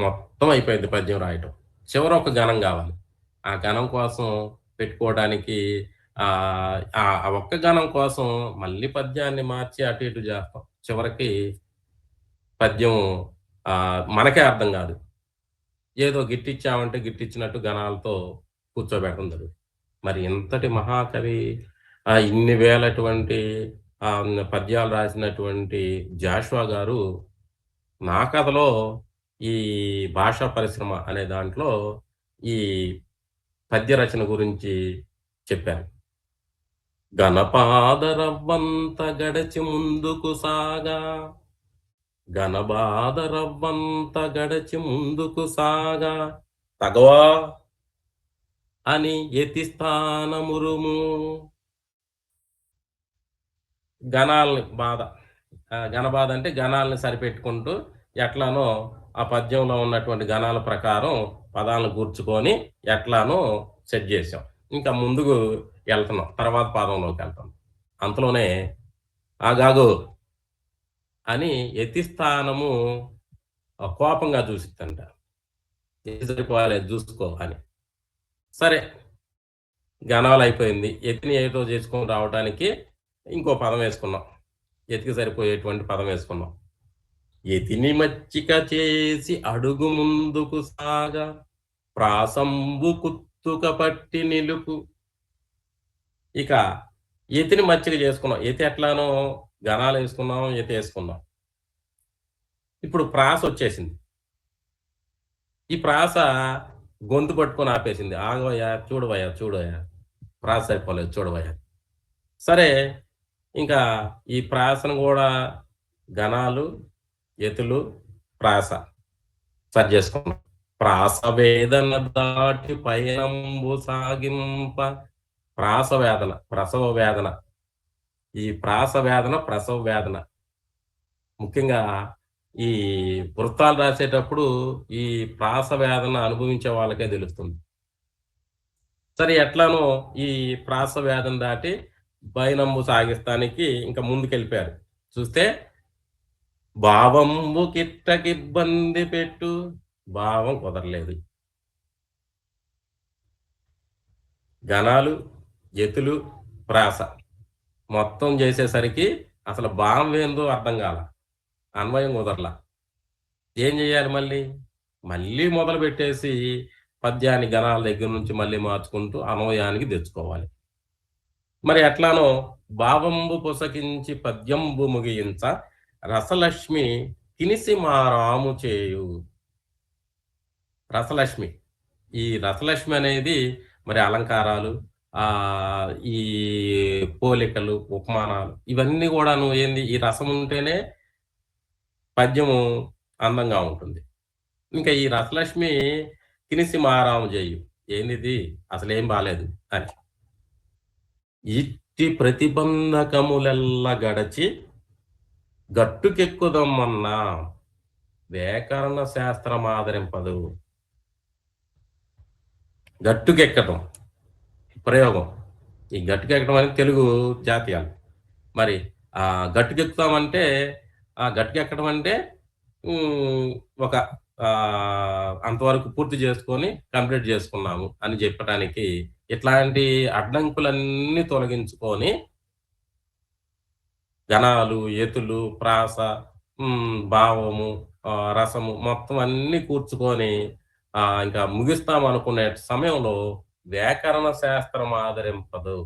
మొత్తం అయిపోయింది పద్యం రాయటం. చివరి ఒక గణం కావాలి. ఆ గణం కోసం పెట్టుకోవడానికి ఆ ఒక్క గణం కోసం మళ్ళీ పద్యాన్ని మార్చి అటు ఇటు చేస్తాం. చివరికి పద్యం మనకే అర్థం కాదు. ఏదో గిట్టిచ్చామంటే గిట్టిచ్చినట్టు గణాలతో కూర్చోబెట్టడం జరుగుతుంది. మరి ఇంతటి మహాకవి ఇన్ని వేలటువంటి పద్యాలు రాసినటువంటి జాషువా గారు నా కథలో ఈ భాషా పరిశ్రమ అనే దాంట్లో ఈ పద్య రచన గురించి చెప్పారు. గణపాదరవ్వంత గడచి ముందుకు సాగా, గణబాదరవ్వంత గడచి ముందుకు సాగా, తగవా అని యతిస్థానమురుము. గణబాధ అంటే గణాలని సరిపెట్టుకుంటూ ఎట్లానో ఆ పద్యంలో ఉన్నటువంటి గణాల ప్రకారం పదాలను కూర్చుకొని ఎట్లానో సెట్ చేసాం. ఇంకా ముందుకు వెళ్తున్నాం, తర్వాత పాదంలోకి వెళ్తాం. అంతలోనే ఆగాగు అని యతిస్థానము కోపంగా చూసిద్దంట. సరిపోలేదు చూసుకో అని. సరే గణాలు అయిపోయింది. యతిని ఏటో చేసుకొని రావడానికి ఇంకో పదం వేసుకున్నాం. యతికి సరిపోయేటువంటి పదం వేసుకున్నాం. యతిని మచ్చిక చేసి అడుగు ముందుకు సాగా, ప్రాసంబు కుత్తుక పట్టి నిలుపు. ఇక యతిని మచ్చిక చేసుకున్నాం. యతి ఎట్లానో గణాలు వేసుకున్నాం, యతి వేసుకున్నాం. ఇప్పుడు ప్రాస వచ్చేసింది. ఈ ప్రాస గొంతు పట్టుకొని ఆపేసింది. ఆగవయ్యా, చూడవయ్యా ప్రాస సరిపోలేదు, చూడవయ్యా. సరే ఇంకా ఈ ప్రాసను కూడా గణాలు, యతులు, ప్రాస సరి చేసుకున్నాం. ప్రాస వేదన దాటి పయనంబు సాగింప. ప్రాస వేదన, ప్రసవ వేదన. ఈ ప్రాస వేదన, ప్రసవ వేదన ముఖ్యంగా ఈ వృత్తాలు రాసేటప్పుడు ఈ ప్రాస వేదన అనుభవించే వాళ్ళకే తెలుస్తుంది. సరే ఎట్లానో ఈ ప్రాస వేదన దాటి పైనంబు సాగిస్తానికి ఇంకా ముందుకెళ్ళిపోయారు. చూస్తే భావంబు కిట్టకిబ్బంది పెట్టు, భావం కుదరలేదు. గణాలు, యతులు, ప్రాస మొత్తం చేసేసరికి అసలు భావం ఏందో అర్థం కాల, అన్వయం కుదరలా. ఏం చేయాలి మళ్ళీ మొదలు పెట్టేసి పద్యాన్ని గణాల దగ్గర నుంచి మళ్ళీ మార్చుకుంటూ అన్వయానికి తెచ్చుకోవాలి. మరి ఎట్లానో భావంబు పొసకించి పద్యంబు ముగించ రసలక్ష్మి తినిసి మా రాము చేయు. రసలక్ష్మి, ఈ రసలక్ష్మి అనేది మరి అలంకారాలు, ఈ పోలికలు, ఉపమానాలు ఇవన్నీ కూడాను ఏంది, ఈ రసం ఉంటేనే పద్యము అందంగా ఉంటుంది. ఇంకా ఈ రసలక్ష్మి తినిసి మారాము చేయు, ఏంది అసలేం బాలేదు అని. ఇట్టి ప్రతిబంధకములెల్ల గడచి గట్టుకెక్కుదమ్మన్నా వ్యాకరణ శాస్త్రం ఆదరింపదు. గట్టుకెక్కటం ప్రయోగం. ఈ గట్టుకెక్కడం అనేది తెలుగు జాతీయాలు. మరి గట్టుకెక్కుతామంటే గట్టుకెక్కడం అంటే ఒక అంతవరకు పూర్తి చేసుకొని కంప్లీట్ చేసుకున్నాము అని చెప్పడానికి ఇట్లాంటి అడ్డంకులన్నీ తొలగించుకొని గణాలు, యతులు, ప్రాస, భావము, రసము మొత్తం అన్ని కూర్చుకొని ఇంకా ముగిస్తాం అనుకునే సమయంలో వ్యాకరణ శాస్త్రం ఆదరింపదు.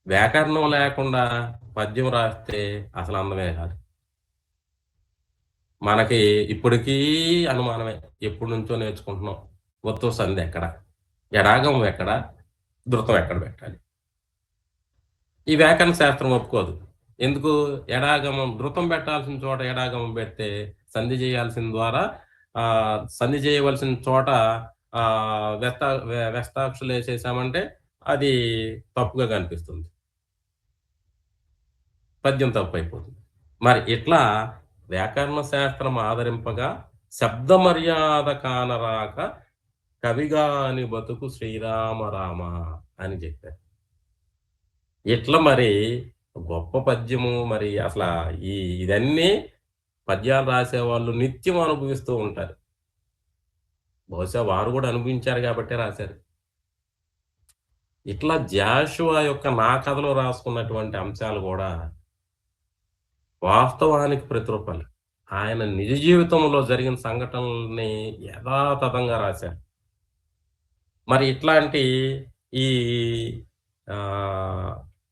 వ్యాకరణం లేకుండా పద్యం రాస్తే అసలు అందమే కాదు. మనకి ఇప్పటికీ అనుమానమే, ఎప్పటి నుంచో నేర్చుకుంటున్నాం. ఒత్తు సంధి ఎక్కడ, ఎడాగం ఎక్కడ, ధృతం ఎక్కడ పెట్టాలి. ఈ వ్యాకరణ శాస్త్రం ఒప్పుకోదు. ఎందుకు? ఎడాగమం ధృతం పెట్టాల్సిన చోట ఎడాగమం పెడితే, సంధి చేయాల్సిన ద్వారా సంధి చేయవలసిన చోట వ్యస్తాక్షులు వేసేసామంటే అది తప్పుగా కనిపిస్తుంది, పద్యం తప్పు అయిపోతుంది. మరి ఇట్లా వ్యాకరణ శాస్త్రం ఆదరింపగా శబ్ద మర్యాద కానరాక కవిగాని బతుకు శ్రీరామరామ అని చెప్పారు. ఇట్లా మరి గొప్ప పద్యము. మరి అసలు ఇదన్నీ పద్యాలు రాసేవాళ్ళు నిత్యం అనుభవిస్తూ ఉంటారు. బహుశా వారు కూడా అనుభవించారు కాబట్టే రాశారు. ఇట్లా జాషువా యొక్క నా కథలో రాసుకున్నటువంటి అంశాలు కూడా వాస్తవానికి ప్రతిరూపాలు. ఆయన నిజ జీవితంలో జరిగిన సంఘటనల్ని యథాతథంగా రాశారు. మరి ఇట్లాంటి ఈ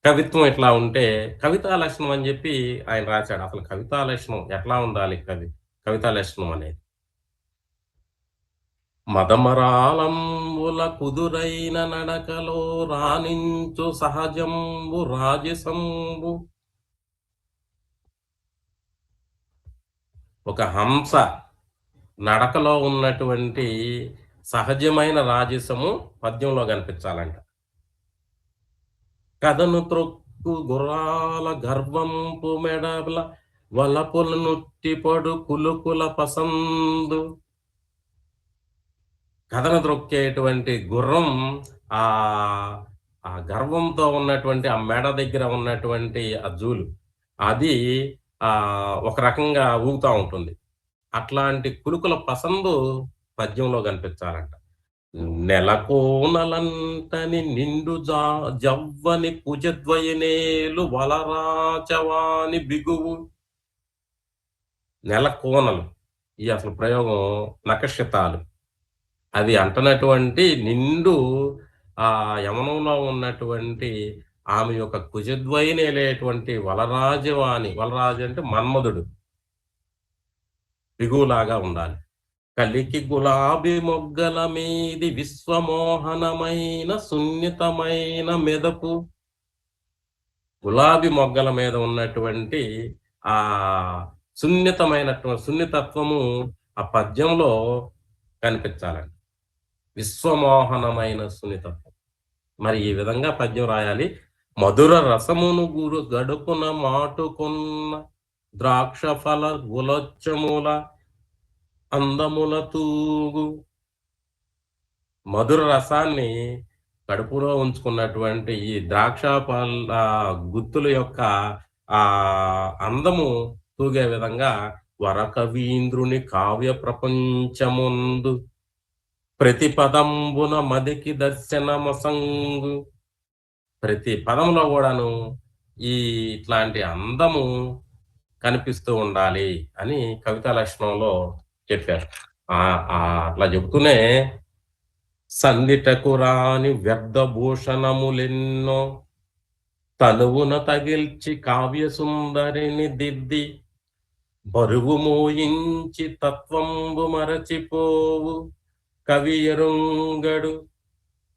కవిత్వం ఇట్లా ఉంటే కవితా లక్షణం అని చెప్పి ఆయన రాశాడు. అసలు కవితా లక్షణం ఎట్లా ఉండాలి? కవితా లక్షణం అనేది మదమరాళంబుల కుదురైన నడకలో రాణించు సహజంబు రాజసంబు. ఒక హంస నడకలో ఉన్నటువంటి సహజమైన రాజసము పద్యంలో కనిపించాలంట. కథను త్రొక్కు గుర్రాల గర్వంపు మెడల వలపుల నుట్టిపడు కులుకుల పసందు. కథను త్రొక్కేటువంటి గుర్రం ఆ గర్వంతో ఉన్నటువంటి ఆ మెడ దగ్గర ఉన్నటువంటి ఆ జూలు అది ఒక రకంగా ఊగుతూ ఉంటుంది. అట్లాంటి కులుకుల పసందు పద్యంలో కనిపించాలంట. నెలకోనలంటని నిండు జవ్వని కుజద్వయనేలు వలరాచవాని బిగువు. నెలకోనలు ఈ అసలు ప్రయోగం నక్షతాలు అవి అంటనటువంటి నిండు యమనంలో ఉన్నటువంటి ఆమె యొక్క కుజద్వయనేలేటువంటి వలరాజవాణి. వలరాజు అంటే మన్మధుడు బిగువులాగా ఉండాలి. కలికి గులాబీ మొగ్గల మీది విశ్వమోహనమైన సున్నితమైన మెదపు. గులాబీ మొగ్గల మీద ఉన్నటువంటి ఆ సున్నితత్వము ఆ పద్యంలో కనిపించాలండి. విశ్వమోహనమైన సున్నితత్వం. మరి ఈ విధంగా పద్యం రాయాలి. మధుర రసమును గడుపున మాటుకున్న ద్రాక్ష ఫల గులొచ్చముల అందముల తూగు. మధుర రసాన్ని కడుపులో ఉంచుకున్నటువంటి ఈ ద్రాక్ష పళ్ళ గుత్తుల యొక్క అందము తూగే విధంగా వరకవీంద్రుని కావ్య ప్రపంచముందు ప్రతి పదంబున మదికి దర్శనమసంగు. ప్రతి పదంలో కూడాను ఇట్లాంటి అందము కనిపిస్తూ ఉండాలి అని కవితా లక్షణంలో చెప్పారు. అట్లా చెబుతూనే సందిటకు రాని వ్యర్థ భూషణములెన్నో తనువున తగిల్చి కావ్య సుందరిని దిద్ది బరువు మోయించి తత్వంబు మరచిపోవు కవి ఎరుంగడు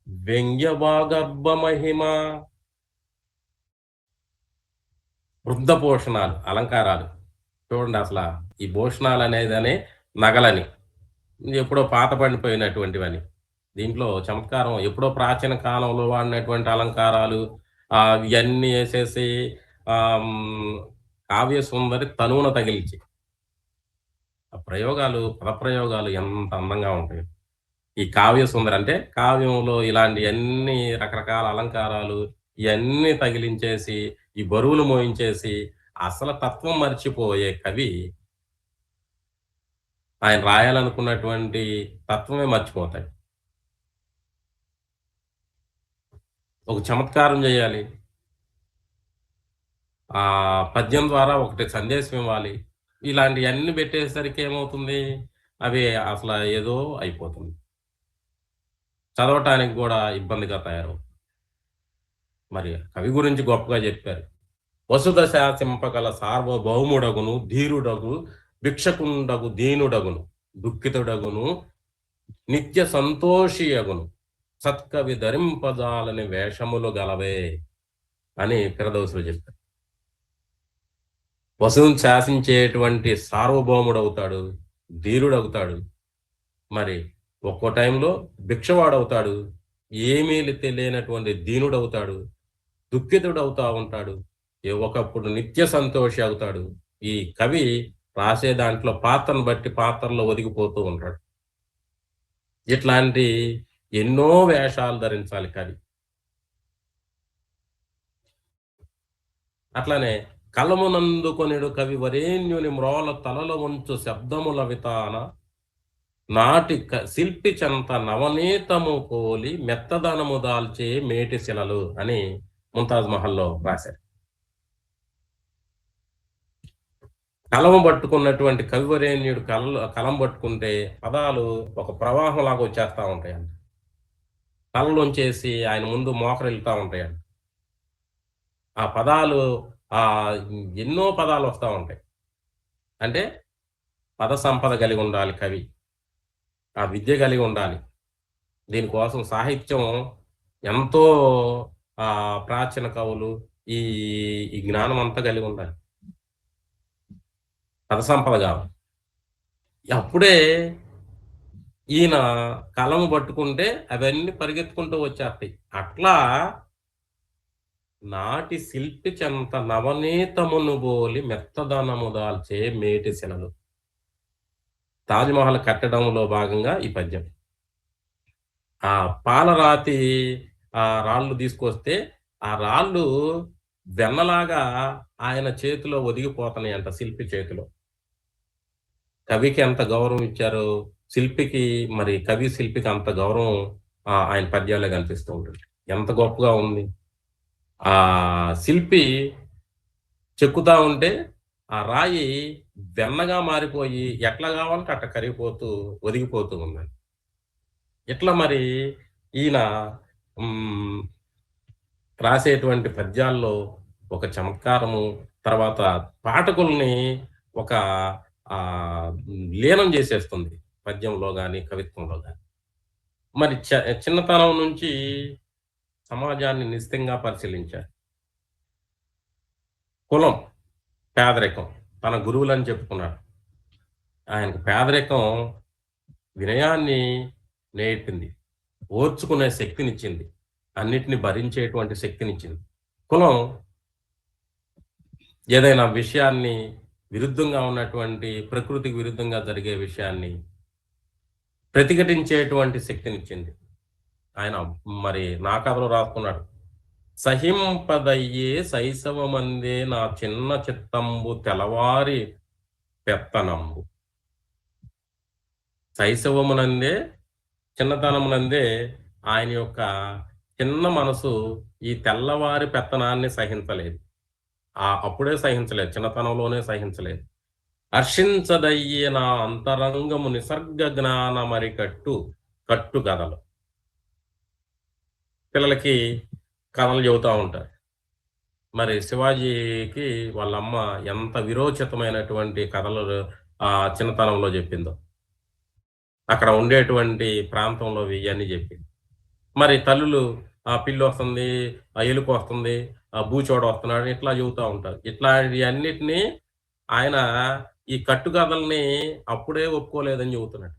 వ్యంగ్యవాగర్భ మహిమ. వృద్ధ భూషణాలు, అలంకారాలు చూడండి. అసలు ఈ భూషణాలు అనేదనే నగలని ఎప్పుడో పాత పడిపోయినటువంటివని. దీంట్లో చమత్కారం ఎప్పుడో ప్రాచీన కాలంలో వాడినటువంటి అలంకారాలు ఇవన్నీ వేసేసి కావ్య సుందరి తనువున తగిలించి ఆ ప్రయోగాలు, పదప్రయోగాలు ఎంత అందంగా ఉంటాయి. ఈ కావ్య సుందరి అంటే కావ్యంలో ఇలాంటి అన్ని రకరకాల అలంకారాలు ఇవన్నీ తగిలించేసి ఈ బరువులు మోయించేసి అసలు తత్వం మర్చిపోయే కవి ఆయన రాయాలనుకున్నటువంటి తత్వమే మర్చిపోతాయి. ఒక చమత్కారం చేయాలి, పద్యం ద్వారా ఒకటి సందేశం ఇవ్వాలి. ఇలాంటివన్నీ పెట్టేసరికి ఏమవుతుంది, అవి అసలు ఏదో అయిపోతుంది, చదవటానికి కూడా ఇబ్బందిగా తయారవుతుంది. మరి కవి గురించి గొప్పగా చెప్పారు. వసుధ శాసింపగల సార్వభౌముడగును ధీరుడగు భిక్షకుండగు దీనుడగును దుఃఖితుడగును నిత్య సంతోషియగును సత్కవి ధరింపజాలని వేషములు గలవే అని పిరదోసులు చెప్పారు. వసుని శాసించేటువంటి సార్వభౌముడవుతాడు, ధీరుడవుతాడు, మరి ఒక్కో టైంలో భిక్షవాడవుతాడు, ఏమీ తెలియనటువంటి దీనుడవుతాడు, దుఃఖితుడవుతా ఉంటాడు, ఒకప్పుడు నిత్య సంతోషి అవుతాడు. ఈ కవి రాసే దాంట్లో పాత్రను బట్టి పాత్రలో ఒదిగిపోతూ ఉంటాడు. ఇట్లాంటి ఎన్నో వేషాలు ధరించాలి కవి. అట్లానే కలమునందుకొనిడు కవి వరేణ్యుని మ్రోల తలలో ఉంచు శబ్దముల వితాన నాటి శిల్పి చెంత నవనీతము కోలి మెత్తదనము దాల్చే మేటి శిలలు అని ముంతాజ్ మహల్లో రాశారు. కలము పట్టుకున్నటువంటి కవివరేణ్యుడు కలం పట్టుకుంటే పదాలు ఒక ప్రవాహం లాగా వచ్చేస్తా ఉంటాయంట. కళ్ళలోంచేసి ఆయన ముందు మోకరిల్లుతా ఉంటాయంట. ఆ పదాలు ఎన్నో పదాలు వస్తూ ఉంటాయి. అంటే పద సంపద కలిగి ఉండాలి కవి, ఆ విద్య కలిగి ఉండాలి. దీనికోసం సాహిత్యం ఎంతో ప్రాచీన కవులు ఈ జ్ఞానం అంతా కలిగి ఉండాలి. పద సంపద కావాలి. అప్పుడే ఈయన కలము పట్టుకుంటే అవన్నీ పరిగెత్తుకుంటూ వచ్చేస్తాయి. అట్లా నాటి శిల్పి చెంత నవనీతమును బోలి మెత్తదనము దాల్చే మేటి శిలలు. తాజ్మహల్ కట్టడంలో భాగంగా ఈ పద్యం. ఆ పాలరాతి రాళ్ళు తీసుకొస్తే ఆ రాళ్ళు వెన్నలాగా ఆయన చేతిలో ఒదిగిపోతున్నాయి అంట, శిల్పి చేతిలో. కవికి ఎంత గౌరవం ఇచ్చారు, శిల్పికి మరి కవి శిల్పికి అంత గౌరవం ఆయన పద్యాల్లో కనిపిస్తూ ఉంటుంది. ఎంత గొప్పగా ఉంది. ఆ శిల్పి చెక్కుతా ఉంటే ఆ రాయి వెన్నగా మారిపోయి ఎట్లా కావాలంటే అట్లా కరిగిపోతూ ఒదిగిపోతూ ఉందండి. ఇట్లా మరి ఈయన రాసేటువంటి పద్యాల్లో ఒక చమత్కారము, తర్వాత పాఠకుల్ని ఒక లీనం చేసేస్తుంది పద్యంలో కానీ కవిత్వంలో కానీ. మరి చిన్నతనం నుంచి సమాజాన్ని నిశ్చితంగా పరిశీలించారు. కులం, పేదరికం తన గురువులని చెప్పుకున్నాడు. ఆయనకు పేదరికం వినయాన్ని నేర్పింది, ఓర్చుకునే శక్తినిచ్చింది, అన్నిటిని భరించేటువంటి శక్తినిచ్చింది. కులం ఏదైనా విషయాన్ని విరుద్ధంగా ఉన్నటువంటి, ప్రకృతికి విరుద్ధంగా జరిగే విషయాన్ని ప్రతిఘటించేటువంటి శక్తినిచ్చింది. ఆయన మరి నా కథలో రాసుకున్నాడు. సహింపదయ్యే శైశవమందే నా చిన్న చిత్తంబు తెలవారి పెత్తనంబు. శైశవమునందే, చిన్నతనమునందే ఆయన యొక్క చిన్న మనసు ఈ తెల్లవారి పెత్తనాన్ని సహించలేదు. అప్పుడే సహించలేదు, చిన్నతనంలోనే సహించలేదు. హర్షించదయ్యే నా అంతరంగము నిసర్గ జ్ఞాన మరికట్టు కథలు. పిల్లలకి కథలు చెబుతూ ఉంటారు. మరి శివాజీకి వాళ్ళమ్మ ఎంత విరోచితమైనటువంటి కథలు చిన్నతనంలో చెప్పిందో, అక్కడ ఉండేటువంటి ప్రాంతంలో ఇవన్నీ చెప్పింది. మరి తల్లులు పిల్లి వస్తుంది, ఎలుక వస్తుంది, బూచోడు వస్తున్నాడు, ఇట్లా చెబుతూ ఉంటారు. ఇట్లాంటివన్నిటినీ ఆయన ఈ కట్టుకథల్ని అప్పుడే ఒప్పుకోలేదని చెబుతున్నాడు.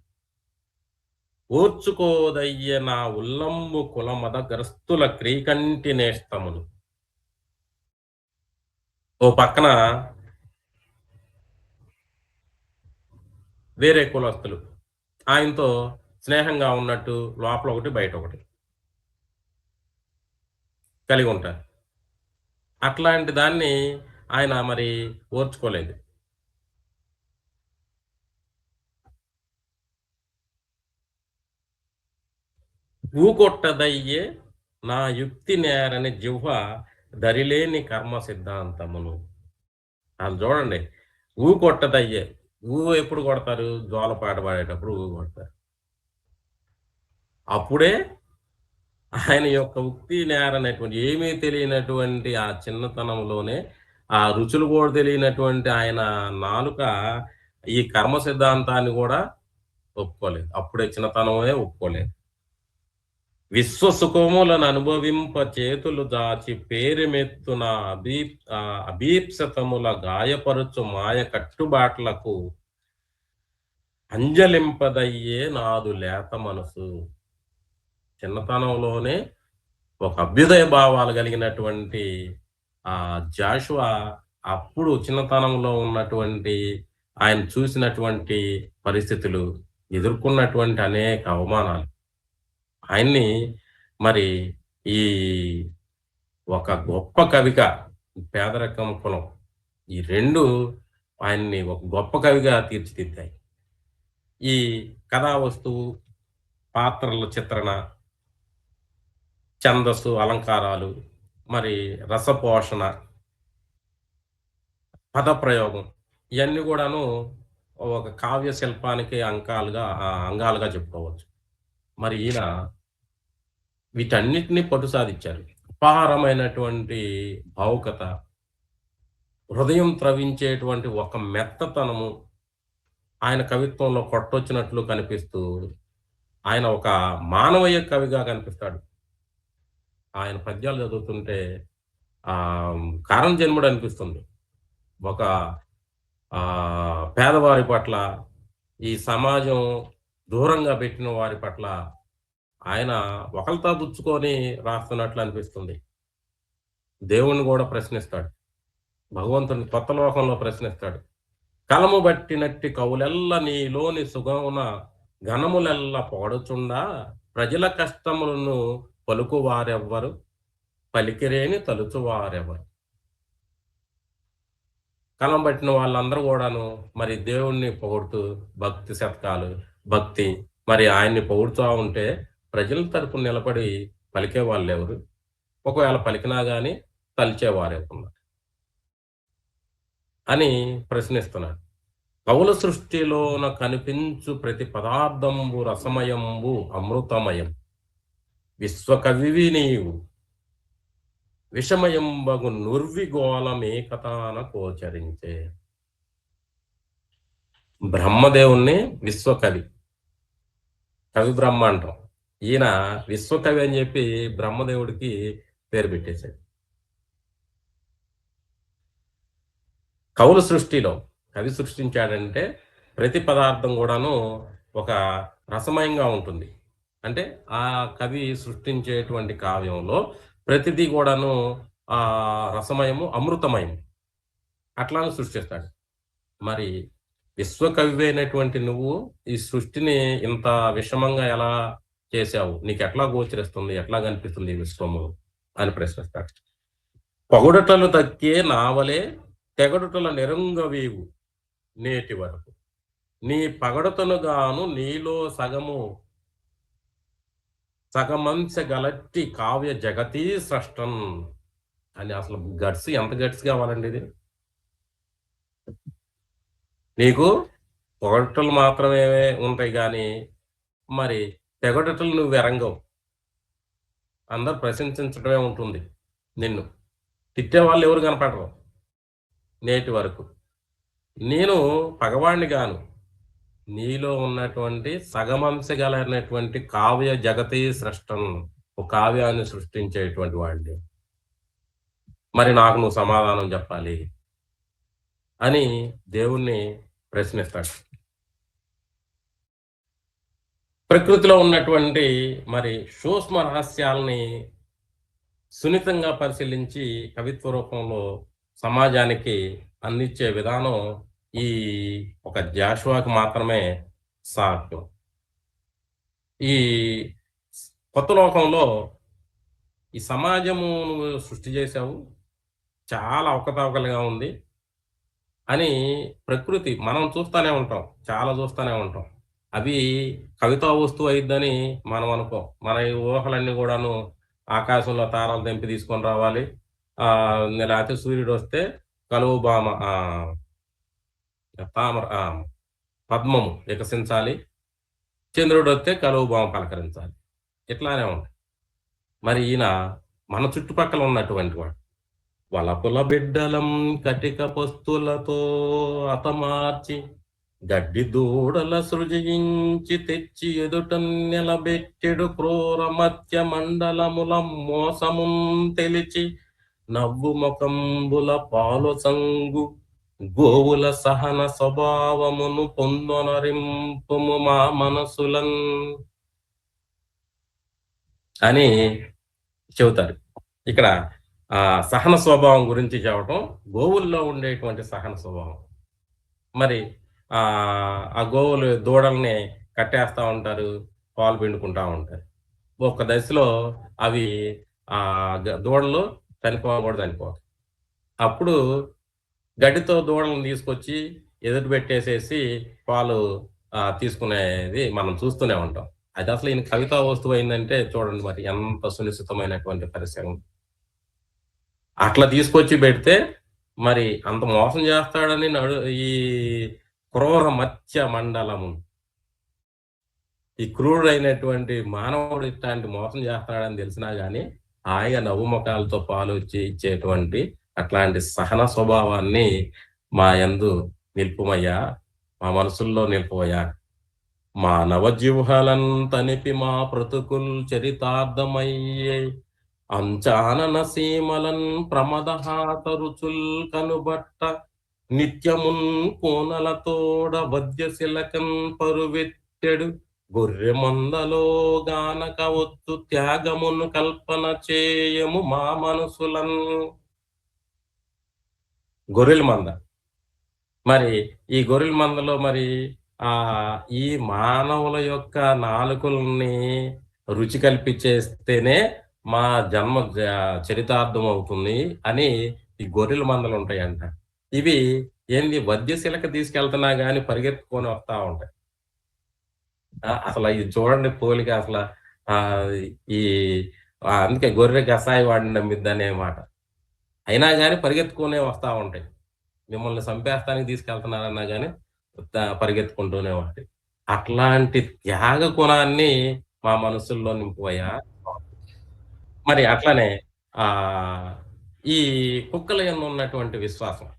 ఓర్చుకోదయ్య నా ఉల్లంబు కులమద గరస్తుల క్రీకంటి నేస్తములు. ఓ పక్కన వేరే కులస్తులు ఆయనతో స్నేహంగా ఉన్నట్టు లోపల ఒకటి బయట ఒకటి కలిగి ఉంటారు. అట్లాంటి దాన్ని ఆయన మరి ఓర్చుకోలేదు. ఊకొట్టదయ్యే నా యుక్తి నేరని జిహ్వ దరిలేని కర్మ సిద్ధాంతమును. అది చూడండి, కొట్టదయ్యే. ఎప్పుడు కొడతారు? జోలపాట పాడేటప్పుడు కొడతారు. అప్పుడే ఆయన యొక్క ఉక్తి నేరనేటువంటి ఏమీ తెలియనటువంటి ఆ చిన్నతనంలోనే, ఆ రుచులు కూడా తెలియనటువంటి ఆయన నాలుక ఈ కర్మ సిద్ధాంతాన్ని కూడా ఒప్పుకోలేదు. అప్పుడే చిన్నతనమే ఒప్పుకోలేదు. విశ్వసుఖములను అనుభవింప చేతులు దాచి పేరుమెత్తున అభీప్సతముల గాయపరుచు మాయ కట్టుబాట్లకు అంజలింపదయ్యే నాదు లేత మనసు. చిన్నతనంలోనే ఒక అభ్యుదయ భావాలు కలిగినటువంటి ఆ జాషువా అప్పుడు చిన్నతనంలో ఉన్నటువంటి ఆయన చూసినటువంటి పరిస్థితులు, ఎదుర్కొన్నటువంటి అనేక అవమానాలు ఆయన్ని మరి ఈ ఒక గొప్ప కవిగా, పేదరికం కులం, ఈ రెండు ఆయన్ని ఒక గొప్ప కవిగా తీర్చిదిద్దాయి. ఈ కథా వస్తువు, పాత్రల చిత్రణ, ఛందస్సు, అలంకారాలు, మరి రసపోషణ, పదప్రయోగం ఇవన్నీ కూడాను ఒక కావ్య శిల్పానికి అంగాలుగా చెప్పుకోవచ్చు. మరి ఈయన వీటన్నిటినీ పట్టు సాధించారు. అపారమైనటువంటి భావుకత, హృదయం త్రవించేటువంటి ఒక మెత్తతనము ఆయన కవిత్వంలో కొట్టొచ్చినట్లు కనిపిస్తూ, ఆయన ఒక మానవీయ కవిగా కనిపిస్తాడు. ఆయన పద్యాలు చదువుతుంటే కారణ జన్ముడు అనిపిస్తుంది. ఒక పేదవారి పట్ల, ఈ సమాజం దూరంగా పెట్టిన వారి పట్ల ఆయన ఒకళ్ళతో పుచ్చుకొని రాస్తున్నట్లు అనిపిస్తుంది. దేవుణ్ణి కూడా ప్రశ్నిస్తాడు, భగవంతుని కొత్త లోకంలో ప్రశ్నిస్తాడు. కలము బట్టినట్టి కవులెల్ల నీలోని సుగమున ఘనములెల్ల పొగడుచుండా ప్రజల కష్టములను పలుకువారెవ్వరు, పలికిరేని తలుచువారెవరు. కలం పట్టిన వాళ్ళందరూ కూడాను మరి దేవుణ్ణి పొగుడుతూ భక్తి శతకాలు, భక్తి మరి ఆయన్ని పొగుడుతూ ఉంటే ప్రజల తరపున నిలబడి పలికే వాళ్ళు ఎవరు? ఒకవేళ పలికినా గాని తలిచేవారెవరున్నారు అని ప్రశ్నిస్తున్నాడు. కవుల సృష్టిలోన కనిపించు ప్రతి పదార్థంబు రసమయంబు అమృతమయం, విశ్వకవివి నీవు విషమయంబగు నుర్విగోళమేకతాన గోచరించే. బ్రహ్మదేవుణ్ణి విశ్వకవి, కవి బ్రహ్మ అంటాం. ఈయన విశ్వకవి అని చెప్పి బ్రహ్మదేవుడికి పేరు పెట్టేశాడు. కవుల సృష్టిలో కవి సృష్టించాడంటే ప్రతి పదార్థం కూడాను ఒక రసమయంగా ఉంటుంది. అంటే ఆ కవి సృష్టించేటువంటి కావ్యంలో ప్రతిదీ కూడాను రసమయము, అమృతమయం అట్లానే సృష్టిస్తాడు. మరి విశ్వకవి అయినటువంటి నువ్వు ఈ సృష్టిని ఇంత విషమంగా ఎలా చేశావు? నీకు ఎట్లా గోచరిస్తుంది, ఎట్లా కనిపిస్తుంది ఈ విశ్వము అని ప్రశ్నిస్తాడు. పొగడుటలు దక్కే నావలే తెగడుటల నిరంగవీవు నేటి వరకు నీ పగడుతను గాను నీలో సగమంశ గలట్టి కావ్య జగతీ సృష్టం అని. అసలు గట్స్ ఎంత గట్స్ కావాలండి ఇది? నీకు పొగడటలు మాత్రమే ఉంటాయి కానీ మరి తెగడటలు నువ్వు ఎరంగవు. అందరు ప్రశంసించడమే ఉంటుంది. నిన్ను తిట్టే వాళ్ళు ఎవరు కనపడరు నేటి వరకు. నేను పగవాణ్ణి గాను నీలో ఉన్నటువంటి సగమంశ గలైనటువంటి కావ్య జగతీ సృష్టం, ఒక కావ్యాన్ని సృష్టించేటువంటి వాడిని. మరి నాకు నువ్వు సమాధానం చెప్పాలి అని దేవుణ్ణి ప్రశ్నిస్తాడు. ప్రకృతిలో ఉన్నటువంటి మరి సూక్ష్మ రహస్యాలని సున్నితంగా పరిశీలించి కవిత్వ రూపంలో సమాజానికి అందించే విధానం ఈ ఒక జాషువాకి మాత్రమే సాధ్యం. ఈ కొత్త లోకంలో ఈ సమాజము నువ్వు సృష్టి చేశావు, చాలా అవకతవకలుగా ఉంది అని ప్రకృతి మనం చూస్తూనే ఉంటాం, చాలా చూస్తూనే ఉంటాం. అవి కవితా వస్తువు అయిద్దని మనం అనుకో. మన ఈ ఊహలన్నీ కూడాను ఆకాశంలో తారాలు తెంపి తీసుకొని రావాలి, లేకపోతే సూర్యుడు వస్తే కలువు బామ తామర పద్మము వికసించాలి, చంద్రుడు వస్తే కలువు బామ పలకరించాలి, ఇట్లానే ఉంటాయి. మరి ఈయన మన చుట్టుపక్కల ఉన్నటువంటి వాడు వలపుల బిడ్డలం కటిక పస్తులతో అతమార్చి గడ్డి దూడల సృజించి తెచ్చి ఎదుట నిలబెట్టెడు క్రూర మత్య మండలముల మోసమున్ తెలిచి నవ్వు ముఖంబుల పాలు సంగు గోవుల సహన స్వభావమును పొందొనరింపుము మా మనసులన్ అని చెబుతారు. ఇక్కడ సహన స్వభావం గురించి చెప్పటం, గోవుల్లో ఉండేటువంటి సహన స్వభావం. మరి ఆ గోవులు దూడల్ని కట్టేస్తూ ఉంటారు, పాలు పిండుకుంటా ఉంటారు. ఒక దశలో అవి దూడలు చనిపోవు. అప్పుడు గడ్డితో దూడలను తీసుకొచ్చి ఎదురు పెట్టేసేసి పాలు తీసుకునేది మనం చూస్తూనే ఉంటాం. అది అసలు ఈయన కవితా వస్తువు అయిందంటే చూడండి మరి ఎంత సునిశ్చితమైనటువంటి పరిశ్రమ. అట్లా తీసుకొచ్చి పెడితే మరి అంత మోసం చేస్తాడని ఈ క్రూర మత్స్య మండలము, ఈ క్రూరుడైనటువంటి మానవుడు ఇట్లాంటి మోసం చేస్తాడని తెలిసినా గాని ఆయన నవ్వుముఖాలతో పాలు ఇచ్చేటువంటి అట్లాంటి సహన స్వభావాన్ని మా యందు నిలుపుమయ్యా, మా మనసుల్లో నిలుపుమయ్యా. మా నవజీవుహాలను తనిపి మా బ్రతుకుల్ చరితార్థమయ్యే అంచానన సీమలన్ ప్రమదహాత రుచుల్ కనుబట్ట నిత్యమున్ కోనలతోడ వద్యశిలకన్ పరువెత్తెడు గొర్రె మందలో గానక ఒత్తు త్యాగమును కల్పన చేయము మా మనసులన్. గొర్రెల మంద, మరి ఈ గొర్రెల మందలో మరి ఈ మానవుల యొక్క నాలుకల్ని రుచి కల్పించేస్తేనే మా జన్మ చరితార్థం అవుతుంది అని ఈ గొర్రెల మందలు ఉంటాయంట. ఇవి ఏంది వద్యశిలక తీసుకెళ్తున్నా గాని పరిగెత్తుకొని వస్తా ఉంటాయి. అసలు ఇది చూడండి పోలిక. అసలు ఈ అందుకే గొర్రె కషాయి వాడిని నమ్మిద్దనే మాట. అయినా గాని పరిగెత్తుకునే వస్తా ఉంటాయి. మిమ్మల్ని చంపేస్తానికి తీసుకెళ్తున్నారన్నా గాని పరిగెత్తుకుంటూనే ఉంటాయి. అట్లాంటి త్యాగ గుణాన్ని మా మనసుల్లో నింపువయ్యా. మరి అట్లానే ఈ కుక్కల యందు ఉన్నటువంటి విశ్వాసం,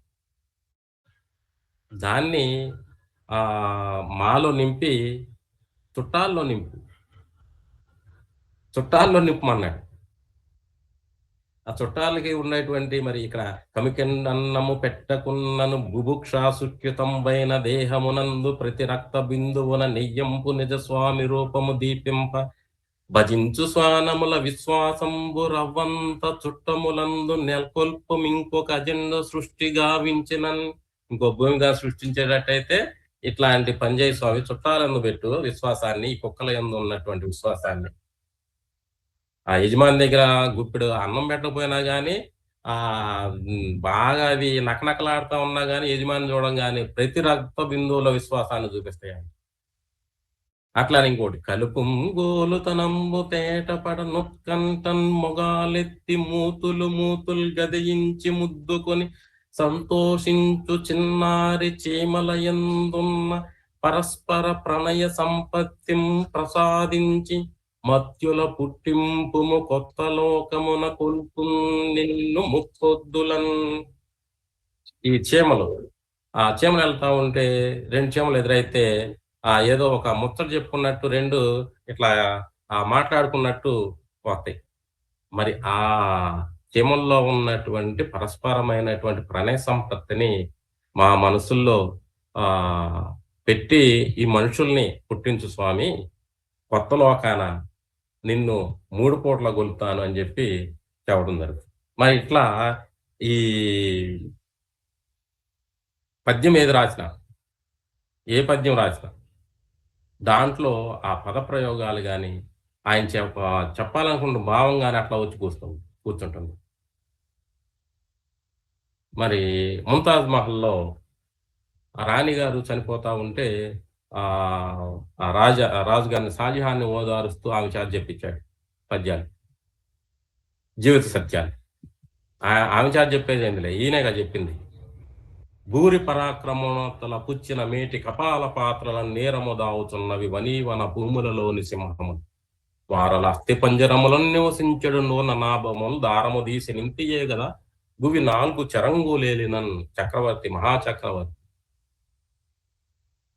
దాన్ని మాలో నింపి చుట్టాల్లో నింపమన్నాడు. ఆ చుట్టాలకి ఉన్నటువంటి మరి ఇక్కడ కమికెన్నము పెట్టకున్నను బుభుక్షా సుఖ్యుతంబైన దేహమునందు ప్రతి రక్త బిందువున నెయ్యంపు నిజ స్వామి రూపము దీపింప భజించు స్వానముల విశ్వాసంబు రవ్వంత చుట్టములందు నెలకొల్పు ఇంకొక అజెండ సృష్టి గావించినన్. ఇంకో భూమిగా సృష్టించేటట్టయితే ఇట్లాంటి పని చేయి స్వామి, చుట్టాలందు పెట్టు విశ్వాసాన్ని, ఈ కుక్కల యందు ఉన్నటువంటి విశ్వాసాన్ని. ఆ యజమాని దగ్గర గుప్పెడు అన్నం పెట్టకపోయినా గానీ, బాగా అవి నకనకలాడుతా ఉన్నా గానీ, యజమాని చూడంగానే ప్రతి రక్త బిందువులో విశ్వాసాన్ని చూపిస్తాయండి. అట్లానే ఇంకోటి, కలుపుంగోలు తనంబు తేటపడ నొత్కంటన్ మొగాలెత్తి మూతులు గదయించి ముద్దుకొని సంతోషించు చిన్నారి చీమలయందున్న పరస్పర ప్రణయ సంపత్తిం ప్రసాదించి మత్యుల పుట్టింపుము కొత్త లోకమున కొల్పు నిన్ను ముప్పొద్దులన్. ఈ చీమలు వెళ్తా ఉంటే 2 చీమలు ఎదురైతే ఏదో ఒక ముచ్చట చెప్పుకున్నట్టు 2 ఇట్లా మాట్లాడుకున్నట్టు పోతాయి. మరి ఆ చీమల్లో ఉన్నటువంటి పరస్పరమైనటువంటి ప్రణయ సంపత్తిని మా మనసుల్లో పెట్టి ఈ మనుషుల్ని పుట్టించు స్వామి, కొత్త లోకాన నిన్ను 3 పూట్ల గొలుతాను అని చెప్పి చెప్పడం జరుగుతుంది. మరి ఇట్లా ఈ పద్యం ఏది రాసినా, ఏ పద్యం రాసినా దాంట్లో ఆ పద ప్రయోగాలు కానీ, ఆయన చెప్పాలనుకున్న భావం కానీ అట్లా వచ్చి కూర్చుంటుంది. మరి ముంతాజ్ మహల్లో ఆ రాణిగారు చనిపోతా ఉంటే ఆ రాజుగారిని షాజహాన్ని ఓదారుస్తూ ఆమె చేత చెప్పించాడు పద్యాలు, జీవిత సత్యాలు. ఆమె చేత చెప్పేది ఏందిలే, ఈయనగా చెప్పింది. భూరి పరాక్రమోత్తల పుచ్చిన మేటి కపాల పాత్రలను నేరము దావుతున్నవి వనీవన భూములలోని సింహము, వారల అస్థి పంజరములను నివసించడు నూన నాభములు దారము దీసి నింతియే గదా భువి 4 చెరంగులేలినన్ చక్రవర్తి, మహాచక్రవర్తి.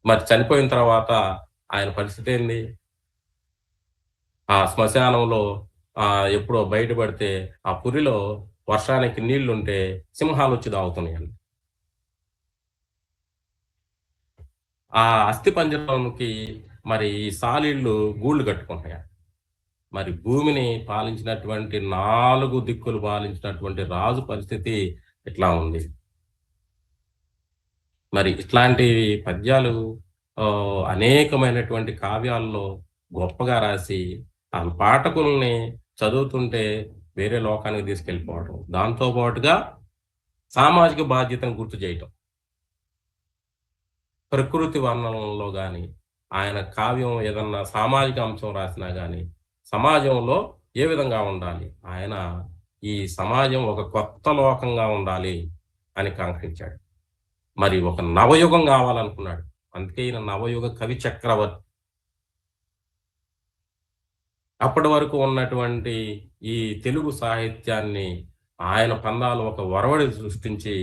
మరి చనిపోయిన తర్వాత ఆయన పరిస్థితి ఏంది? ఆ శ్మశానంలో ఎప్పుడో బయటపడితే ఆ పురిలో వర్షానికి నీళ్లుంటే సింహాలు వచ్చి దాగుతున్నాయండి. ఆ అస్థి పంజరంకి మరి ఈ సాలీళ్ళు గూళ్ళు కట్టుకుంటాయి. మరి భూమిని పాలించినటువంటి 4 దిక్కులు పాలించినటువంటి రాజు పరిస్థితి ఇట్లా ఉంది. మరి ఇట్లాంటి పద్యాలు అనేకమైనటువంటి కావ్యాల్లో గొప్పగా రాసి ఆ పాఠకుల్ని చదువుతుంటే వేరే లోకానికి తీసుకెళ్ళిపోవడం, దాంతో పాటుగా సామాజిక బాధ్యతను గుర్తు చేయటం. ప్రకృతి వర్ణనలో కానీ, ఆయన కావ్యం ఏదన్నా సామాజిక అంశం రాసినా కానీ సమాజంలో ఏ విధంగా ఉండాలి, ఆయన ఈ సమాజం ఒక కొత్త లోకంగా ఉండాలి అని కాంక్షించాడు. మరి ఒక నవయుగం కావాలనుకున్నాడు. అందుకే ఈయన నవయుగ కవి చక్రవర్తి. అప్పటి వరకు ఉన్నటువంటి ఈ తెలుగు సాహిత్యాన్ని ఆయన పందాలు ఒక వరవడి సృష్టించి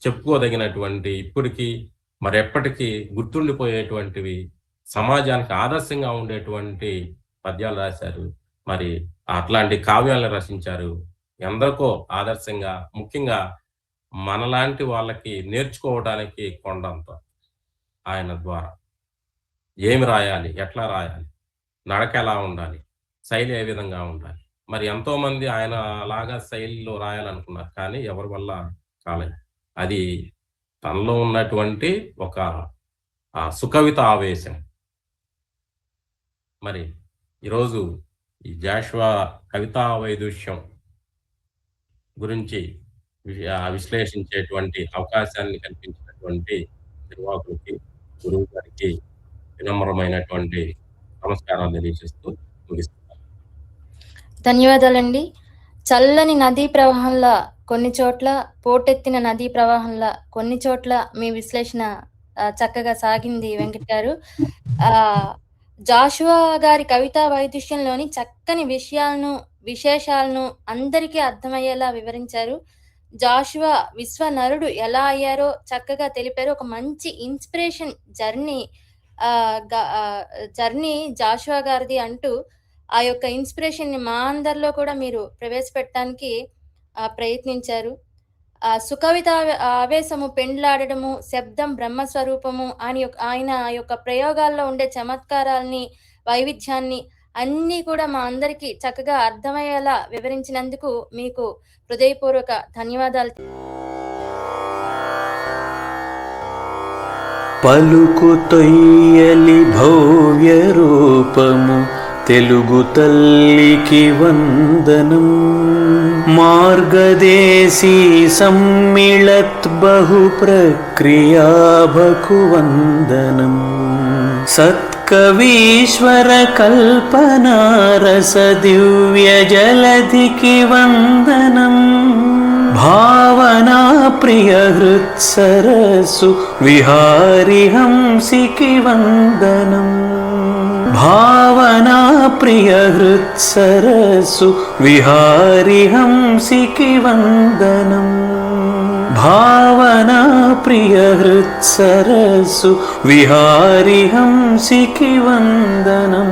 చెప్పుకోదగినటువంటి, ఇప్పటికీ మరి ఎప్పటికీ గుర్తుండిపోయేటువంటివి, సమాజానికి ఆదర్శంగా ఉండేటువంటి పద్యాలు రాశారు. మరి అట్లాంటి కావ్యాలను రచించారు. ఎందరికో ఆదర్శంగా, ముఖ్యంగా మనలాంటి వాళ్ళకి నేర్చుకోవడానికి కొండంత ఆయన ద్వారా. ఏమి రాయాలి, ఎట్లా రాయాలి, నడక ఎలా ఉండాలి, శైలి ఏ విధంగా ఉండాలి. మరి ఎంతో మంది ఆయన లాగా శైలిలో రాయాలనుకున్నారు, కానీ ఎవరి వల్ల కాలేదు. అది తనలో ఉన్నటువంటి ఒక సుకవిత ఆవేశం. మరి ఈరోజు ఈ జాషువా కవితా వైదుష్యం గురించి విశ్లేషించేటువంటి అవకాశాన్ని కల్పించినటువంటి నిర్వాహకులకి, గురువు గారికి వినమ్రమైనటువంటి నమస్కారాలు తెలియజేస్తూ ముగిస్తున్నాను. ధన్యవాదాలండి. చల్లని నదీ ప్రవాహంలా కొన్ని చోట్ల, పోటెత్తిన నదీ ప్రవాహంలా కొన్ని చోట్ల మీ విశ్లేషణ చక్కగా సాగింది వెంకట్ గారు. జాషువా గారి కవితా వైదుష్యంలోని చక్కని విశేషాలను అందరికీ అర్థమయ్యేలా వివరించారు. జాషువా విశ్వనరుడు ఎలా అయ్యారో చక్కగా తెలిపారు. ఒక మంచి ఇన్స్పిరేషన్ జర్నీ జాషువా గారిది అంటూ ఆ యొక్క ఇన్స్పిరేషన్ ని మా అందరిలో కూడా మీరు ప్రవేశపెట్టడానికి ప్రయత్నించారు. సుకవిత ఆవేశము పెండ్లాడడము, శబ్దం బ్రహ్మస్వరూపము ఆయన యొక్క ప్రయోగాల్లో ఉండే చమత్కారాల్ని, వైవిధ్యాన్ని అన్నీ కూడా మా అందరికీ చక్కగా అర్థమయ్యేలా వివరించినందుకు మీకు హృదయపూర్వక ధన్యవాదాలు. పలుకు తొయ్యలి భవ్య రూపము తెలుగు తల్లికి వందనం. మార్గదేశీ సమ్మిళత్ బహు ప్రక్రియాభకు వందనం. సత్కవీశ్వర కల్పనారస దివ్య జలధికి వందనం. భావనా ప్రియ హృత్సరసు విహారి హంసికి వందనం. భావనా ప్రియ హృత్సరసు విహారి హంసికి వందనం. భావనా ప్రియ హృత్సరసు విహారి హంసికి వందనం.